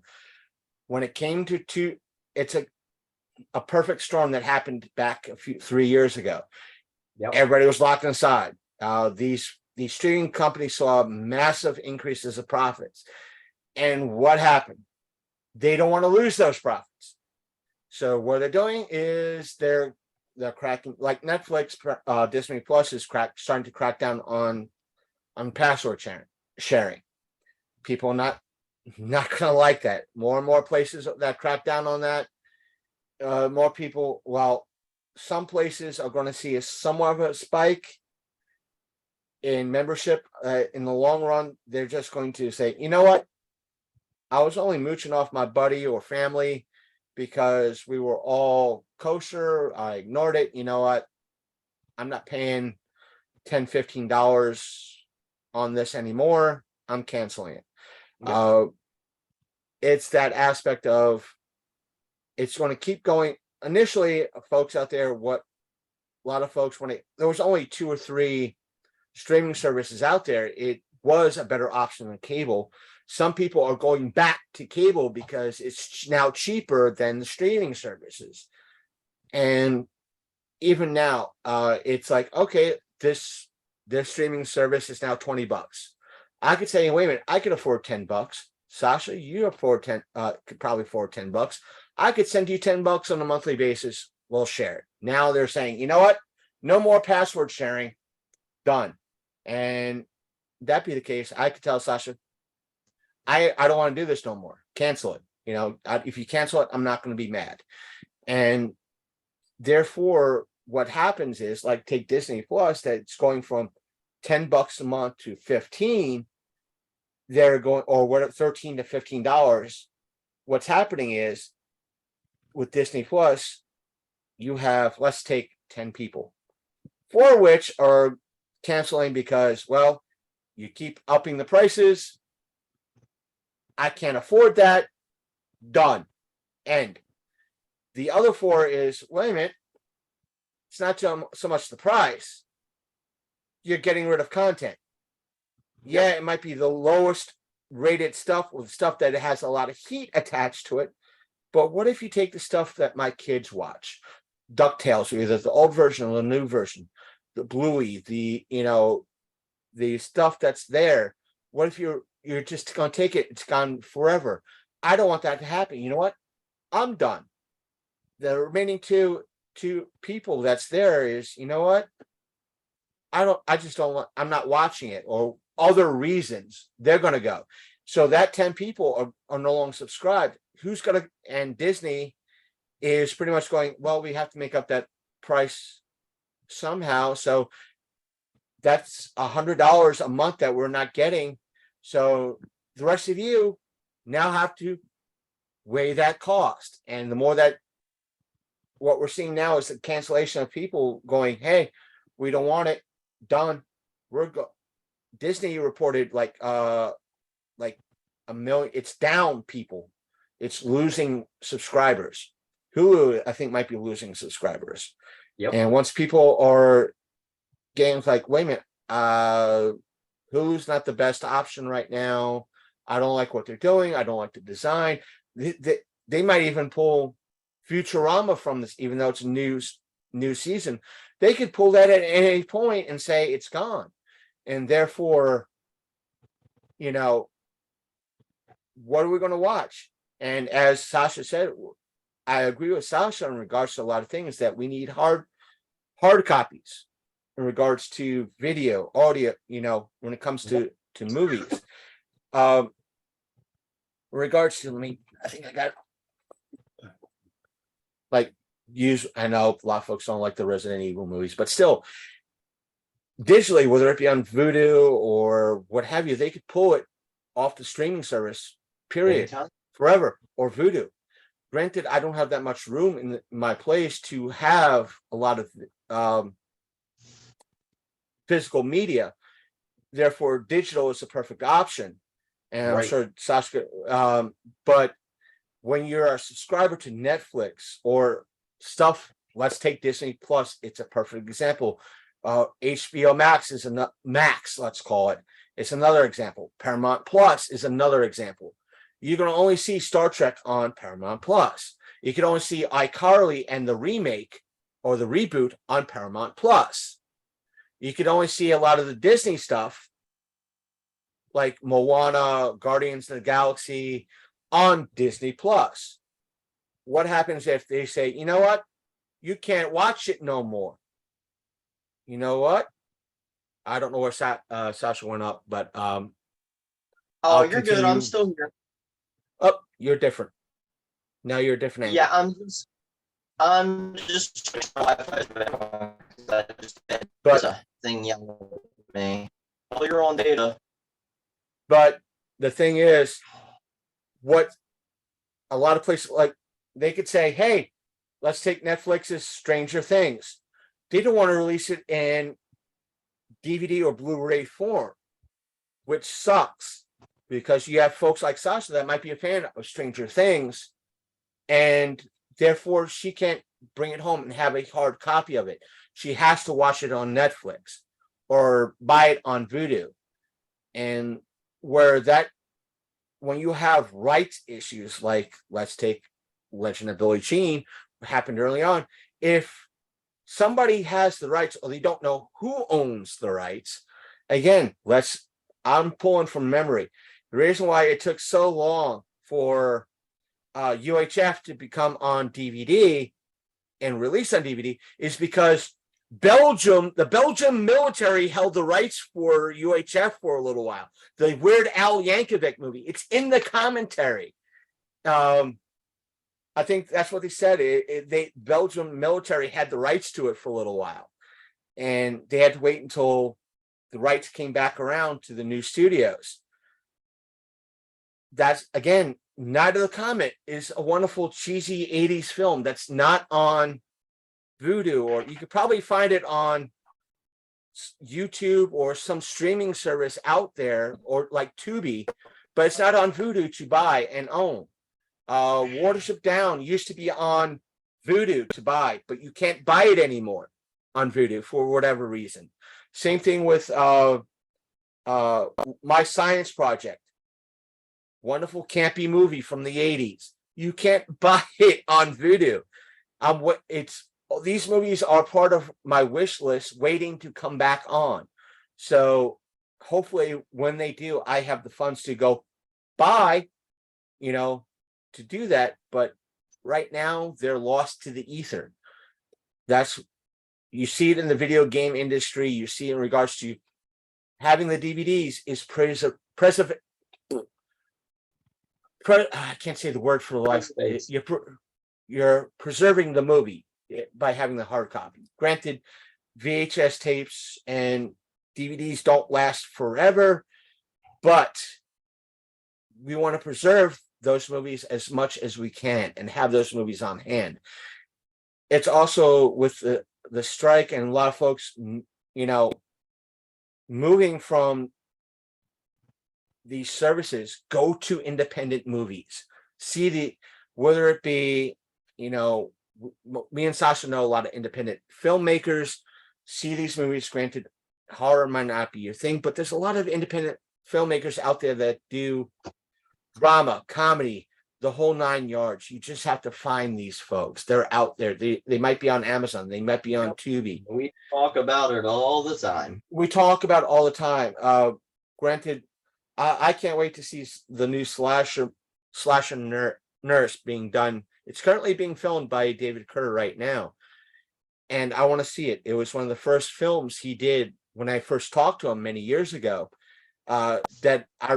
When it came to it's a perfect storm that happened back 3 years ago. Yep. Everybody was locked inside. These streaming companies saw massive increases of profits. And what happened? They don't want to lose those profits. So what they're doing is they're cracking, like Netflix, Disney Plus is starting to crack down on password sharing. People not gonna like that. More and more places that crack down on that. More people, well, some places are going to see somewhat of a spike in membership. In the long run, they're just going to say, you know what? I was only mooching off my buddy or family because we were all kosher. I ignored it. You know what? I'm not paying $10, $15 on this anymore. I'm canceling it. Yeah. It's that aspect of it's going to keep going. Initially, folks out there, a lot of folks, there was only 2 or 3 streaming services out there, was a better option than cable. Some people are going back to cable because it's now cheaper than the streaming services. And even now, it's like, okay, this streaming service is now $20. I could say, wait a minute, I could afford $10. Sasha, you could probably afford $10. I could send you $10 on a monthly basis. We'll share it. Now they're saying, you know what? No more password sharing. Done. And that be the case, I could tell Sasha, I don't want to do this no more. Cancel it. If you cancel it, I'm not going to be mad. And therefore, what happens is, like, take Disney Plus, that's going from $10 a month to 15. They're going, or what, $13 to $15. What's happening is, with Disney Plus, you have, let's take 10 people, 4 of which are canceling because, well, you keep upping the prices. I can't afford that. Done. End. The other 4 is, wait a minute, it's not so much the price. You're getting rid of content. Yeah, it might be the lowest rated stuff, with stuff that has a lot of heat attached to it. But what if you take the stuff that my kids watch? DuckTales, either the old version or the new version, the Bluey, the stuff that's there. What if you're just going to take it? It's gone forever. I don't want that to happen. You know what? I'm done. The remaining two people that's there is, you know what? I'm not watching it, or other reasons. They're going to go. So that 10 people are no longer subscribed. And Disney is pretty much going, well, we have to make up that price somehow. So that's $100 a month that we're not getting. So the rest of you now have to weigh that cost. And the more that, what we're seeing now is the cancellation of people going, hey, we don't want it. Done. Disney reported like a million. It's down people. It's losing subscribers. Hulu, I think, might be losing subscribers. Yep. And once people are getting like, wait a minute, Hulu's not the best option right now. I don't like what they're doing. I don't like the design. They might even pull Futurama from this, even though it's a new season. They could pull that at any point and say it's gone. And therefore, what are we going to watch? And as Sasha said, I agree with Sasha in regards to a lot of things, that we need hard copies in regards to video, audio, when it comes to movies. In regards to, I think I got, I know a lot of folks don't like the Resident Evil movies, but still, digitally, whether it be on Vudu or what have you, they could pull it off the streaming service, period, Anytime. Forever, or Vudu. Granted, I don't have that much room in my place to have a lot of physical media. Therefore, digital is the perfect option. And I'm sure Sasha, but when you're a subscriber to Netflix or stuff, let's take Disney Plus. It's a perfect example. HBO Max is Max, let's call it. It's another example. Paramount Plus is another example. You're going to only see Star Trek on Paramount Plus. You can only see iCarly and the remake or the reboot on Paramount Plus. You can only see a lot of the Disney stuff, like Moana, Guardians of the Galaxy, on Disney Plus. What happens if they say, you know what? You can't watch it no more. You know what? I don't know where Sasha went up, but oh, I'll you're continue. good. I'm still here. Oh, you're different. Now you're a different angle. Yeah, I'm just Wi-Fi. But a thing yelling at me. Oh, you're on data. But the thing is, what a lot of places, like, they could say, hey, let's take Netflix's Stranger Things. They don't want to release it in DVD or Blu-ray form, which sucks, because you have folks like Sasha that might be a fan of Stranger Things, and therefore she can't bring it home and have a hard copy of it. She has to watch it on Netflix or buy it on Vudu. And where that, when you have rights issues, like let's take Legend of Billie Jean, happened early on. If somebody has the rights or they don't know who owns the rights, again, I'm pulling from memory. The reason why it took so long for UHF to become on DVD and release on DVD is because the Belgium military held the rights for UHF for a little while. The Weird Al Yankovic movie, it's in the commentary. I think that's what they said. Belgium military had the rights to it for a little while, and they had to wait until the rights came back around to the new studios. That's, again, Night of the Comet is a wonderful cheesy 80s film that's not on Vudu, or you could probably find it on YouTube or some streaming service out there, or like Tubi, but it's not on Vudu to buy and own. Watership Down used to be on Vudu to buy, but you can't buy it anymore on Vudu for whatever reason. Same thing with My Science Project. Wonderful campy movie from the 80s. You can't buy it on Vudu. These movies are part of my wish list waiting to come back on. So hopefully when they do, I have the funds to go buy, to do that. But right now they're lost to the ether. You see it in the video game industry. You see in regards to having the DVDs is I can't say the word for the life. You're preserving the movie by having the hard copy. Granted, VHS tapes and DVDs don't last forever, but we want to preserve those movies as much as we can and have those movies on hand. It's also with the strike and a lot of folks, moving from these services, go to independent movies. Whether it be, me and Sasha know a lot of independent filmmakers, see these movies. Granted, horror might not be your thing, but there's a lot of independent filmmakers out there that do drama, comedy, the whole 9 yards. You just have to find these folks. They're out there. They might be on Amazon. They might be on Tubi. We talk about it all the time. Granted, I can't wait to see the new slasher nurse being done. It's currently being filmed by David Kerr right now, and I want to see it. It was one of the first films he did when I first talked to him many years ago, that I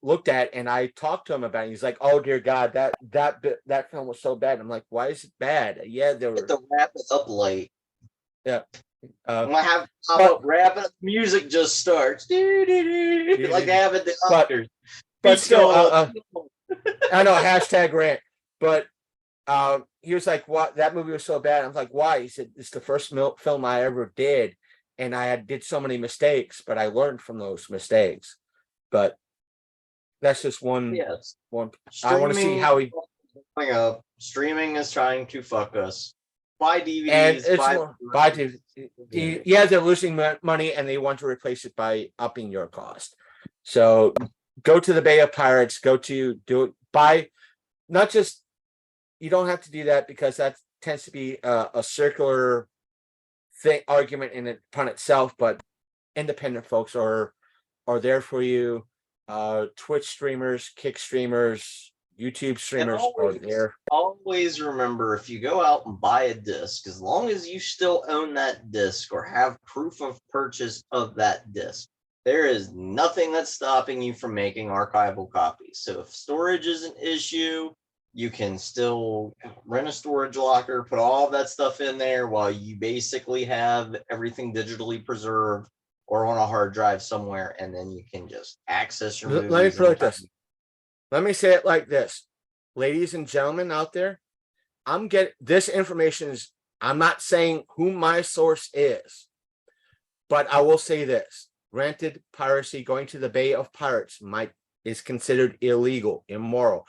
looked at, and I talked to him about it. He's like, "Oh dear God, that film was so bad." I'm like, "Why is it bad?" Yeah, there were. To wrap it up late. Yeah. I have wrapping up. Music just starts. Like I have at the Oscars. But still, I know, hashtag rant. But he was like, "What? That movie was so bad." I was like, "Why?" He said, "It's the first film I ever did, and I did so many mistakes, but I learned from those mistakes." But that's just one. Yes. One. I want to see how he. Streaming is trying to fuck us. Buy DVDs. Buy DVD. Yeah, they're losing money, and they want to replace it by upping your cost. So go to the Bay of Pirates. Do it. Buy, not just. You don't have to do that because that tends to be a circular argument in it upon itself. But independent folks are there for you. Twitch streamers, Kick streamers, YouTube streamers are there. Always remember, if you go out and buy a disc, as long as you still own that disc or have proof of purchase of that disc, there is nothing that's stopping you from making archival copies. So if storage is an issue, you can still rent a storage locker, put all that stuff in there while you basically have everything digitally preserved or on a hard drive somewhere, and then you can just access your movies. Let me put it like this. Let me say it like this. Ladies and gentlemen out there, this information is, I'm not saying who my source is, but I will say this. Granted, piracy, going to the Bay of Pirates is considered illegal, immoral.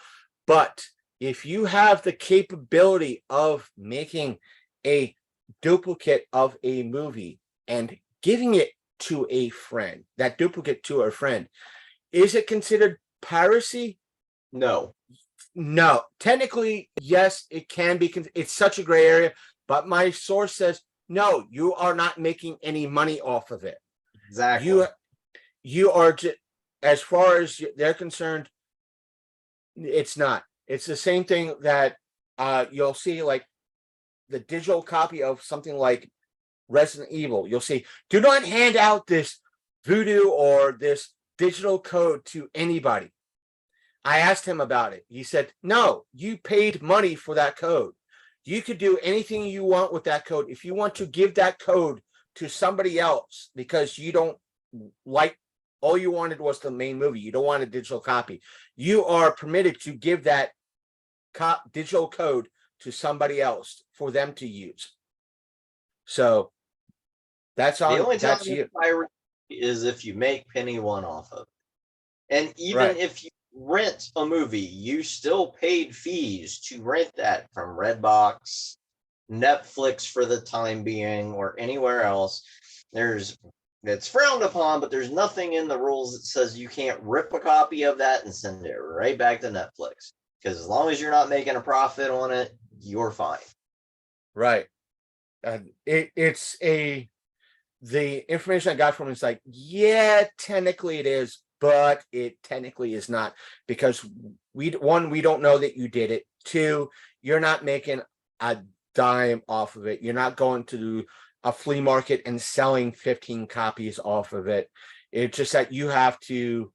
But if you have the capability of making a duplicate of a movie and giving it to a friend, that duplicate to a friend. Is it considered piracy? No. No, technically, yes, it can be. It's such a gray area, but my source says no. You are not making any money off of it. Exactly. You are just, as far as they're concerned, it's not. It's the same thing that you'll see, like the digital copy of something like Resident Evil. You'll see, do not hand out this voodoo or this digital code to anybody. I asked him about it. He said, no, you paid money for that code. You could do anything you want with that code. If you want to give that code to somebody else because you don't like, all you wanted was the main movie, you don't want a digital copy, you are permitted to give that digital code to somebody else for them to use. So that's on. The only time that's you. pirate is if you make penny one off of it. And even if you rent a movie, you still paid fees to rent that from Redbox, Netflix for the time being, or anywhere else. It's frowned upon, but there's nothing in the rules that says you can't rip a copy of that and send it right back to Netflix. Because as long as you're not making a profit on it, you're fine. Right. The information I got from him is like, yeah, technically it is, but it technically is not, because we don't know that you did it. Two, you're not making a dime off of it. You're not going to a flea market and selling 15 copies off of it. It's just that you have to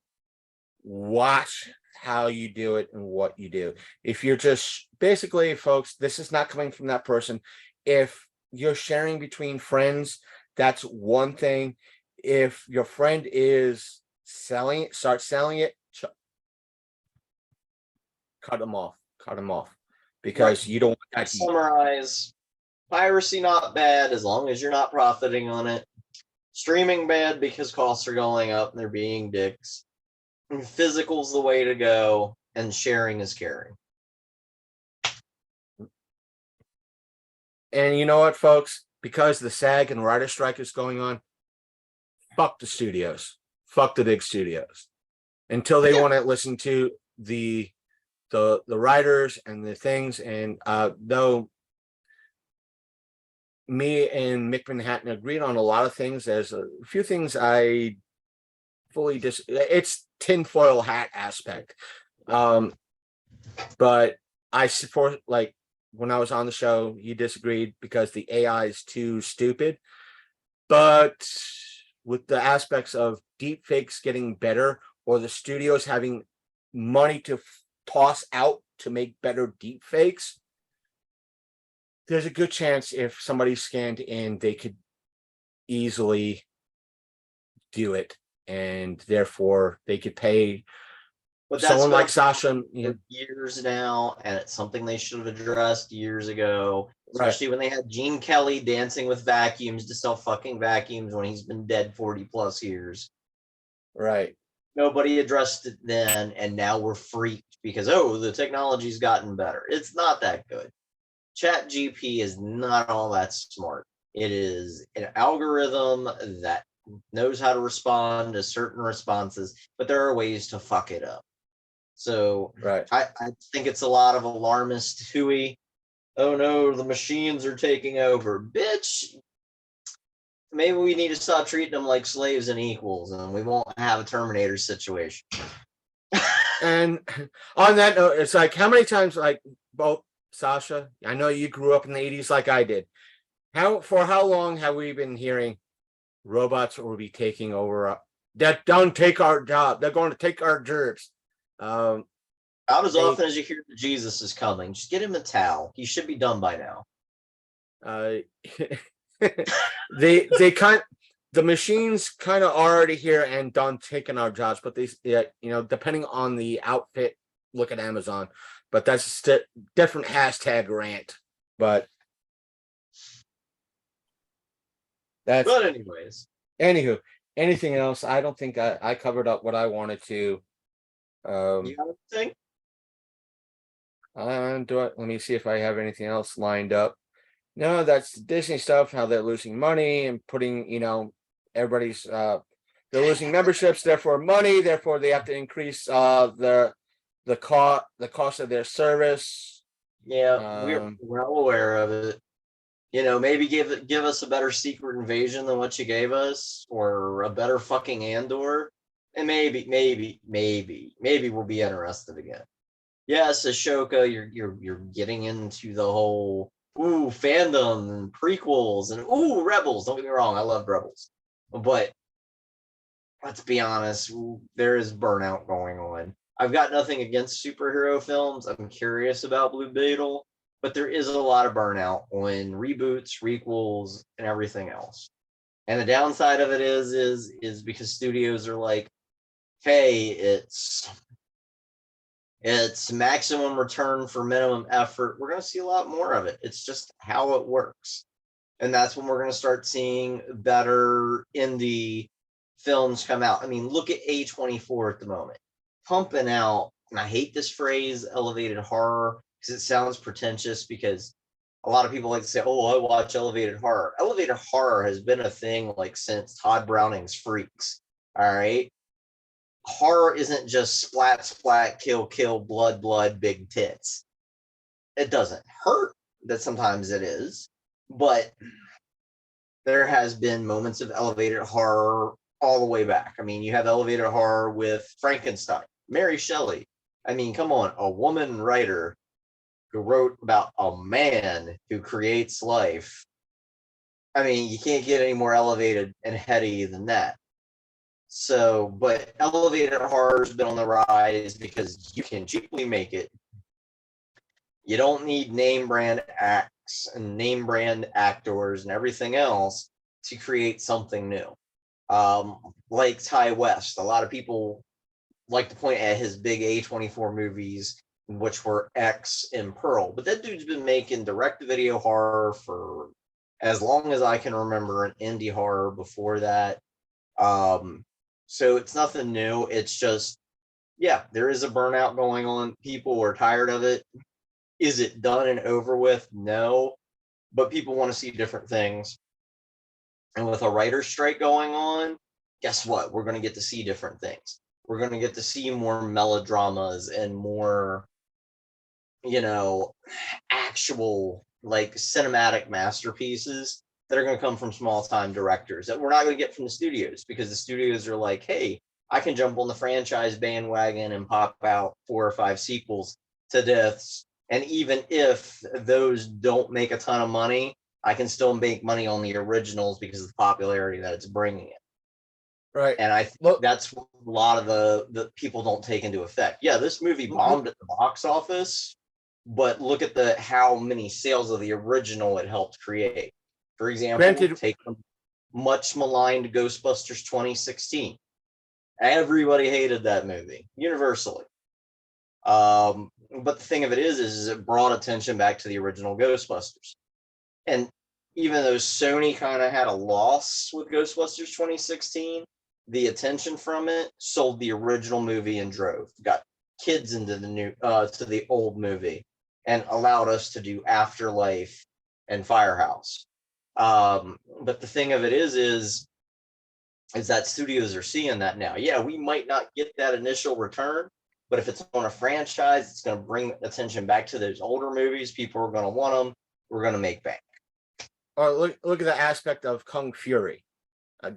watch how you do it and what you do. If you're just, basically, folks, this is not coming from that person. If you're sharing between friends, that's one thing. If your friend is selling it, start selling it, cut them off, because you don't want that heat. Summarize: piracy not bad as long as you're not profiting on it. Streaming bad because costs are going up and they're being dicks. And physical's the way to go, and sharing is caring. And you know what, folks? Because the SAG and writer strike is going on, fuck the studios. Fuck the big studios. Until they want to listen to the writers and the things. And though me and Mick Manhattan agreed on a lot of things, there's a few things I fully it's tinfoil hat aspect. But I support, like, when I was on the show, he disagreed because the AI is too stupid. But with the aspects of deep fakes getting better, or the studios having money to toss out to make better deep fakes, there's a good chance if somebody scanned in, they could easily do it. And therefore they could pay someone like Sasha years now, and it's something they should have addressed years ago, especially when they had Gene Kelly dancing with vacuums to sell fucking vacuums when he's been dead 40 plus years. Right. Nobody addressed it then, and now we're freaked because, oh, the technology's gotten better. It's not that good. ChatGPT is not all that smart. It is an algorithm that knows how to respond to certain responses, but there are ways to fuck it up. So I think it's a lot of alarmist hooey. Oh no, the machines are taking over. Bitch, maybe we need to stop treating them like slaves and equals, and we won't have a Terminator situation. And on that note, it's like, how many times, like, both Sasha, I know you grew up in the 80s like I did. For how long have we been hearing robots will be taking over? That don't take our job. They're going to take our jobs. About as often as you hear that Jesus is coming, just get him a towel. He should be done by now. The machines kind of already here and done taking our jobs, but they, depending on the outfit, look at Amazon. But that's a different hashtag rant. But that's. But anywho, anything else? I don't think I covered up what I wanted to. You got anything? Let me see if I have anything else lined up. No, that's Disney stuff, how they're losing money and putting, everybody's they're losing memberships, therefore money, therefore they have to increase the cost of their service. Yeah, we're well aware of it. Maybe give us a better Secret Invasion than what you gave us, or a better fucking Andor, and maybe we'll be interested again. Yes, Ashoka, you're getting into the whole fandom and prequels and Rebels. Don't get me wrong, I love Rebels, but let's be honest, there is burnout going on. I've got nothing against superhero films. I'm curious about Blue Beetle, but there is a lot of burnout on reboots, requels, and everything else. And the downside of it is because studios are like, hey, it's maximum return for minimum effort. We're going to see a lot more of it. It's just how it works. And that's when we're going to start seeing better indie films come out. I mean, look at A24 at the moment, pumping out, and I hate this phrase, elevated horror, because it sounds pretentious, because a lot of people like to say, oh, I watch elevated horror. Elevated horror has been a thing like since Todd Browning's Freaks. All right. Horror isn't just splat, splat, kill, kill, blood, blood, big tits. It doesn't hurt, that sometimes it is, but there has been moments of elevated horror all the way back. I mean, you have elevated horror with Frankenstein, Mary Shelley. I mean, come on, a woman writer who wrote about a man who creates life. I mean, you can't get any more elevated and heady than that. So, but elevated horror has been on the rise because you can cheaply make it. You don't need name brand acts and name brand actors and everything else to create something new. Like Ty West, a lot of people like to point at his big A24 movies, which were X and Pearl, but that dude's been making direct-to-video horror for as long as I can remember, an indie horror before that. So it's nothing new. It's just, yeah, there is a burnout going on. People are tired of it. Is it done and over with? No, but people want to see different things. And with a writer's strike going on, guess what? We're going to get to see different things. We're going to get to see more melodramas and more, actual like cinematic masterpieces that are going to come from small-time directors that we're not going to get from the studios, because the studios are like, hey, I can jump on the franchise bandwagon and pop out 4 or 5 sequels to deaths. And even if those don't make a ton of money, I can still make money on the originals because of the popularity that it's bringing it. Right. And I think that's what a lot of the people don't take into effect. Yeah, this movie bombed at the box office, but look at how many sales of the original it helped create. For example, take the much maligned Ghostbusters 2016. Everybody hated that movie, universally. But the thing of it is it brought attention back to the original Ghostbusters. And even though Sony kind of had a loss with Ghostbusters 2016, the attention from it sold the original movie and drove. Got kids into the old movie and allowed us to do Afterlife and Firehouse. But the thing of it is that studios are seeing that now. Yeah, we might not get that initial return, but if it's on a franchise, it's going to bring attention back to those older movies. People are going to want them. We're going to make bank. Look at the aspect of Kung Fury.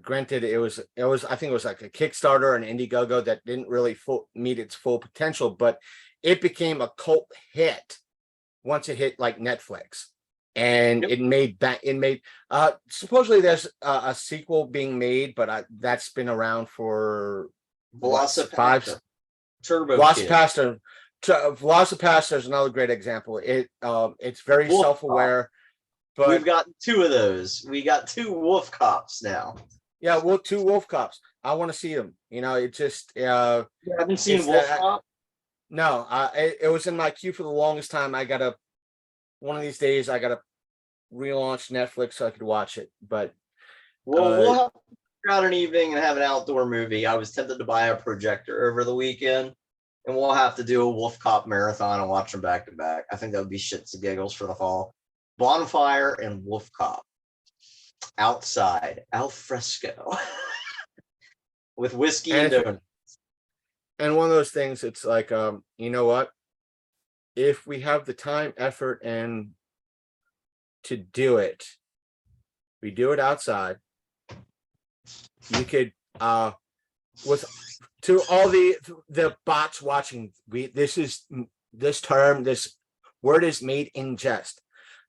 Granted, it was I think it was like a Kickstarter and Indiegogo that didn't really meet its full potential, but it became a cult hit once it hit like Netflix, and it made supposedly there's a sequel being made, but that's been around for Velocipaster. Turbo Velocipaster. Velocipaster is another great example. It's very self-aware. But we've got 2 of those. We got 2 wolf cops now. Yeah, 2 wolf cops. I want to see them. It just you haven't seen Wolf Cop? No, it was in my queue for the longest time. One of these days I gotta relaunch Netflix so I could watch it. But we'll have to figure out an evening and have an outdoor movie. I was tempted to buy a projector over the weekend, and we'll have to do a Wolf Cop marathon and watch them back to back. I think that would be shits and giggles for the fall. Bonfire and Wolf Cop. outside, al fresco, with whiskey and And donuts. and one of those things, it's like, you know what? If we have the time, effort, and to do it, we do it outside. You could, with to all the bots watching, this word is made in jest.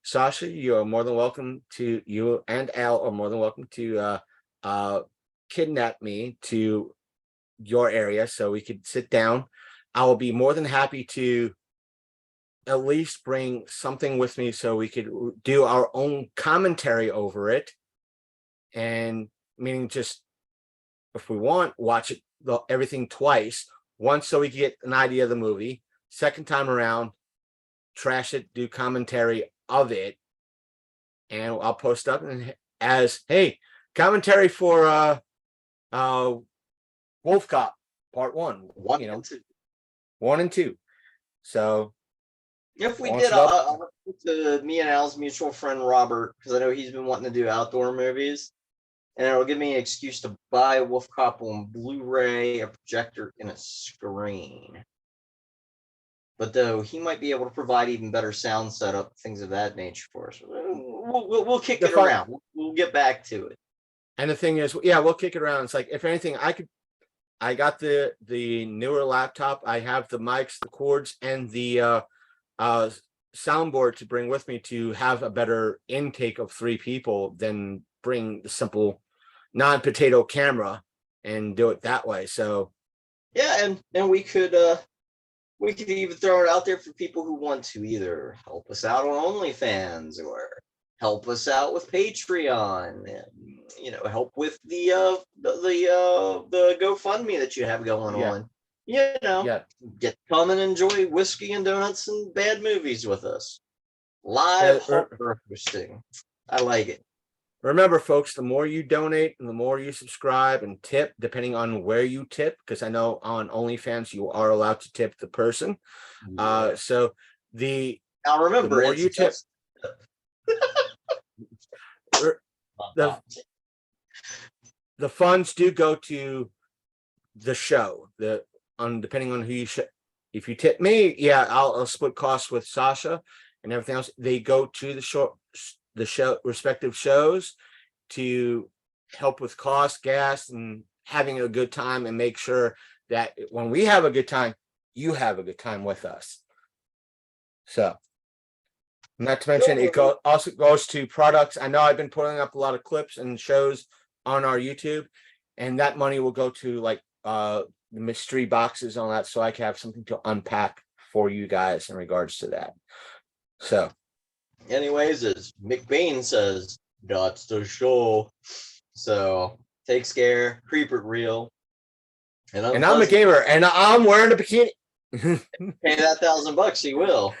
Sasha, you are more than welcome to, you and Al are more than welcome to kidnap me to your area so we could sit down. I will be more than happy to at least bring something with me so we could do our own commentary over it. And meaning, just if we want, watch it everything twice. Once so we can get an idea of the movie. Second time around, trash it, do commentary of it, and I'll post up and as, hey, commentary for Wolf Cop Part 1. One, you know, and two. 1 and 2. So If we launch did, it up. I'll report to me and Al's mutual friend Robert, because I know he's been wanting to do outdoor movies, and it'll give me an excuse to buy Wolf Cop on Blu-ray, a projector, and a screen. But though he might be able to provide even better sound setup, things of that nature for us. We'll kick it around. We'll get back to it. And the thing is, yeah, we'll kick it around. It's like, if anything, I got the newer laptop. I have the mics, the cords, and the soundboard to bring with me to have a better intake of 3 people than bring the simple non-potato camera and do it that way. So yeah, and we could even throw it out there for people who want to either help us out on OnlyFans or help us out with Patreon, and help with the GoFundMe that you have going on. Get come and enjoy whiskey and donuts and bad movies with us. Live hosting. I like it. Remember, folks, the more you donate and the more you subscribe and tip, depending on where you tip, because I know on OnlyFans you are allowed to tip the person. Yeah. So now remember, the more you tip, the funds do go to the show. Depending on who you if you tip me, yeah, I'll split costs with Sasha and everything else. They go to the show respective shows to help with cost, gas, and having a good time, and make sure that when we have a good time, you have a good time with us. So, not to mention, it also goes to products. I know I've been putting up a lot of clips and shows on our YouTube, and that money will go to like the mystery boxes on that, so I can have something to unpack for you guys in regards to that. So anyways, as McBain says, that's the show. So take care, keep it real. And I'm a gamer, and I'm wearing a bikini. Pay that $1,000, you will.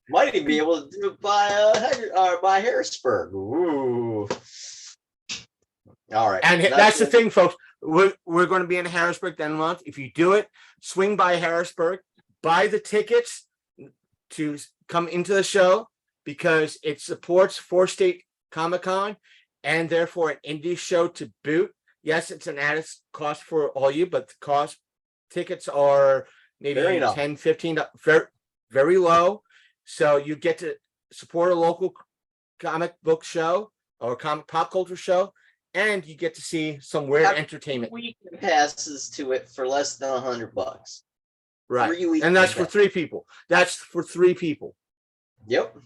Might even be able to do it by Harrisburg. Ooh. All right. And that's the thing, folks. We're going to be in Harrisburg that month. If you do it, swing by Harrisburg, buy the tickets to come into the show, because it supports 4-State Comic-Con and therefore an indie show to boot. Yes, it's an added cost for all you, but the tickets are maybe $10, $15, very, very low. So you get to support a local comic book show or comic pop culture show, and you get to see some weird entertainment. Weekend passes to it for less than $100. Right. And that's for 3 people. That's for 3 people. Yep.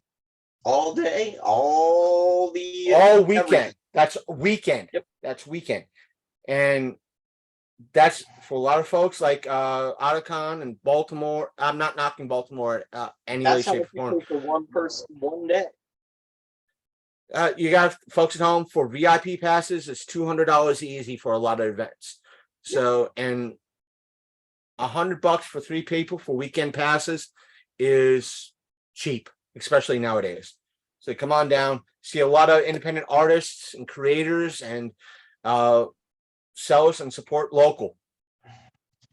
All day, all weekend. Everything. That's weekend. Yep. That's weekend. And that's for a lot of folks like Otacon and Baltimore. I'm not knocking Baltimore any way, shape, or form. For one person, one day. You got folks at home for VIP passes. It's $200 easy for a lot of events. So, and $100 for 3 people for weekend passes is cheap, especially nowadays. So come on down, see a lot of independent artists and creators, and sell us and support local.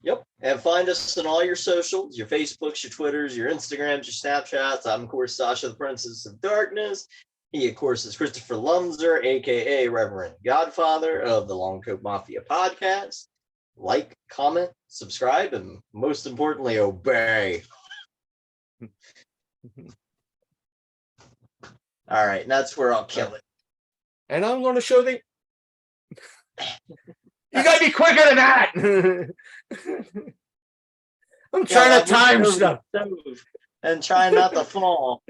Yep. And find us on all your socials, your Facebooks, your Twitters, your Instagrams, your Snapchats. I'm, of course, Sasha, the Princess of Darkness. He, of course, is Christopher Lumser, aka Reverend Godfather of the Long Coat Mafia podcast. Like, comment, subscribe, and most importantly, obey. All right, that's where I'll kill it. And I'm going to show the. You gotta be quicker than that. I'm trying to time stuff and trying not to fall.